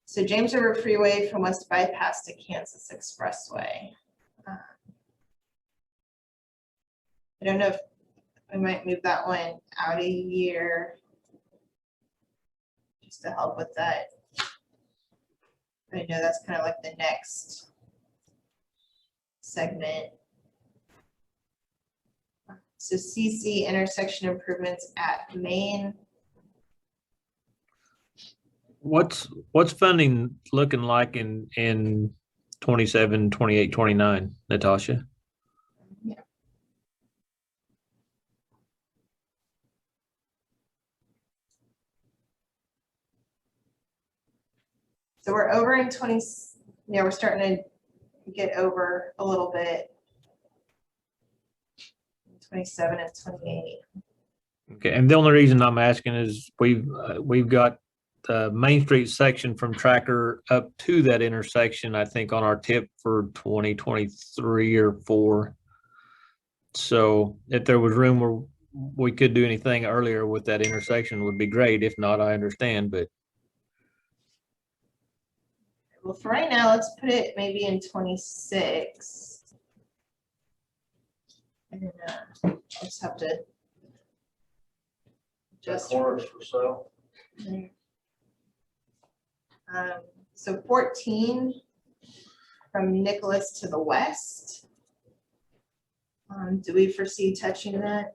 So James River Freeway from West Bypass to Kansas Expressway. I don't know if we might move that one out a year just to help with that. I know that's kind of like the next segment. So CC intersection improvements at Main. What's funding looking like in 27, 28, 29, Natasha? Yeah. So we're over in 20, yeah, we're starting to get over a little bit. 27 and 28. Okay, and the only reason I'm asking is we've got the Main Street section from Tracker up to that intersection, I think, on our tip for 2023 or 4. So if there was room where we could do anything earlier with that intersection would be great. If not, I understand, but Well, for right now, let's put it maybe in 26. And then, I'll just have to Just corners for sale. So 14 from Nicholas to the west. Do we foresee touching that?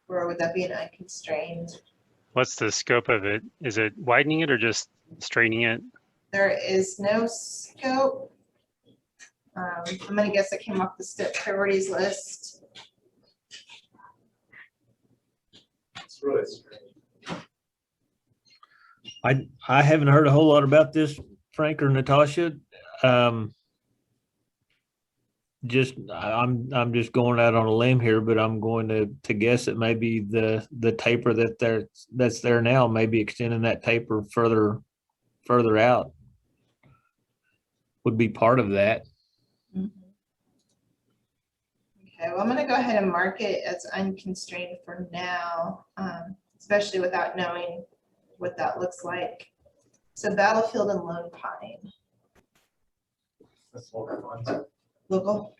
Or would that be an unconstrained? What's the scope of it? Is it widening it or just straightening it? There is no scope. I'm gonna guess it came off the STIP priorities list. It's really strange. I haven't heard a whole lot about this, Frank or Natasha. I'm just going out on a limb here, but I'm going to guess that maybe the taper that's there now, maybe extending that taper further out would be part of that. Okay, well, I'm gonna go ahead and mark it as unconstrained for now, especially without knowing what that looks like. So Battlefield and Lone Pine. That's local funds. Local.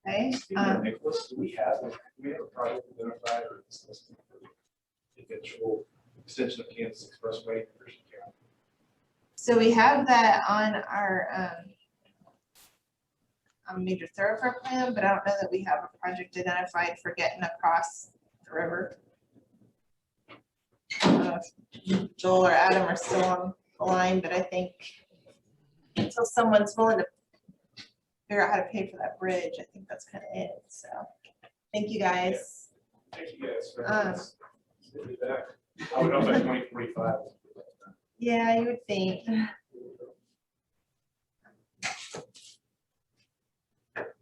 Okay. Speaking of Nicholas, do we have a project identified or is this the eventual extension of Kansas Expressway in Christian County? So we have that on our major thoroughfare plan, but I don't know that we have a project identified for getting across the river. I don't know if Joel or Adam are still on the line, but I think until someone's willing to figure out how to pay for that bridge, I think that's kind of it. So thank you guys. Thank you guys. We'll be back. I would know by 2045. Yeah, you would think.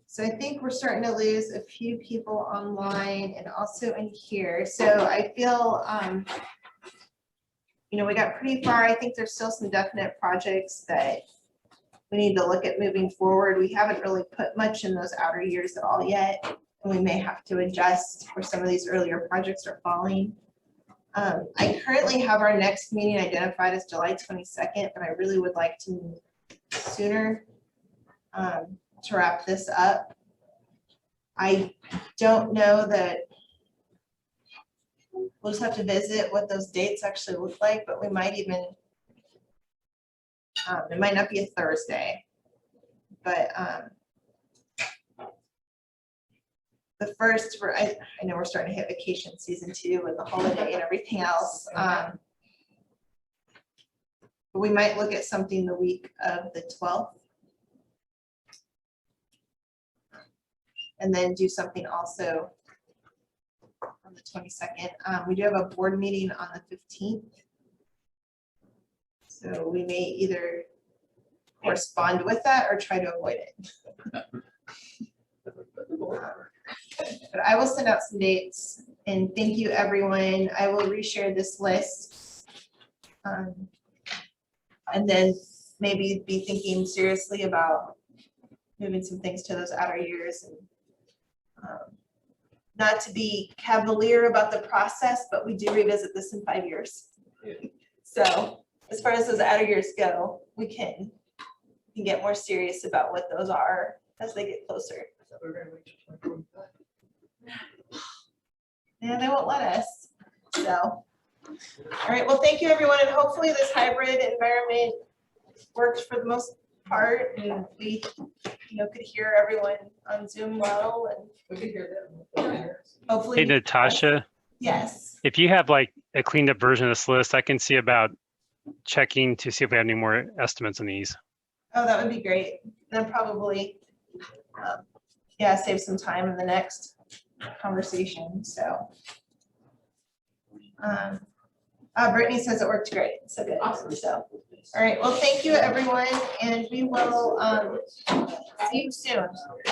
So I think we're starting to lose a few people online and also in here. So I feel, you know, we got pretty far. I think there's still some definite projects that we need to look at moving forward. We haven't really put much in those outer years at all yet. And we may have to adjust where some of these earlier projects are falling. I currently have our next meeting identified as July 22nd, but I really would like to move sooner to wrap this up. I don't know that we'll just have to visit what those dates actually look like, but we might even, it might not be a Thursday, but the first, I know we're starting to hit vacation season too with the holiday and everything else. But we might look at something the week of the 12th. And then do something also on the 22nd. We do have a board meeting on the 15th. So we may either correspond with that or try to avoid it. But I will send out some dates and thank you everyone. I will reshare this list. And then maybe be thinking seriously about moving some things to those outer years and not to be cavalier about the process, but we do revisit this in 5 years. So as far as those outer years go, we can get more serious about what those are as they get closer. Yeah, they won't let us. So, all right. Well, thank you, everyone, and hopefully this hybrid environment works for the most part, and we, you know, could hear everyone on Zoom well, and We could hear them. hopefully. Hey, Natasha, Yes. if you have like a cleaned up version of this list, I can see about checking to see if we have any more estimates on these. Oh, that would be great. Then probably, yeah, save some time in the next conversation. So, Brittany says it worked great. So good. Awesome. So, All right, well, thank you, everyone, and we will, see you soon.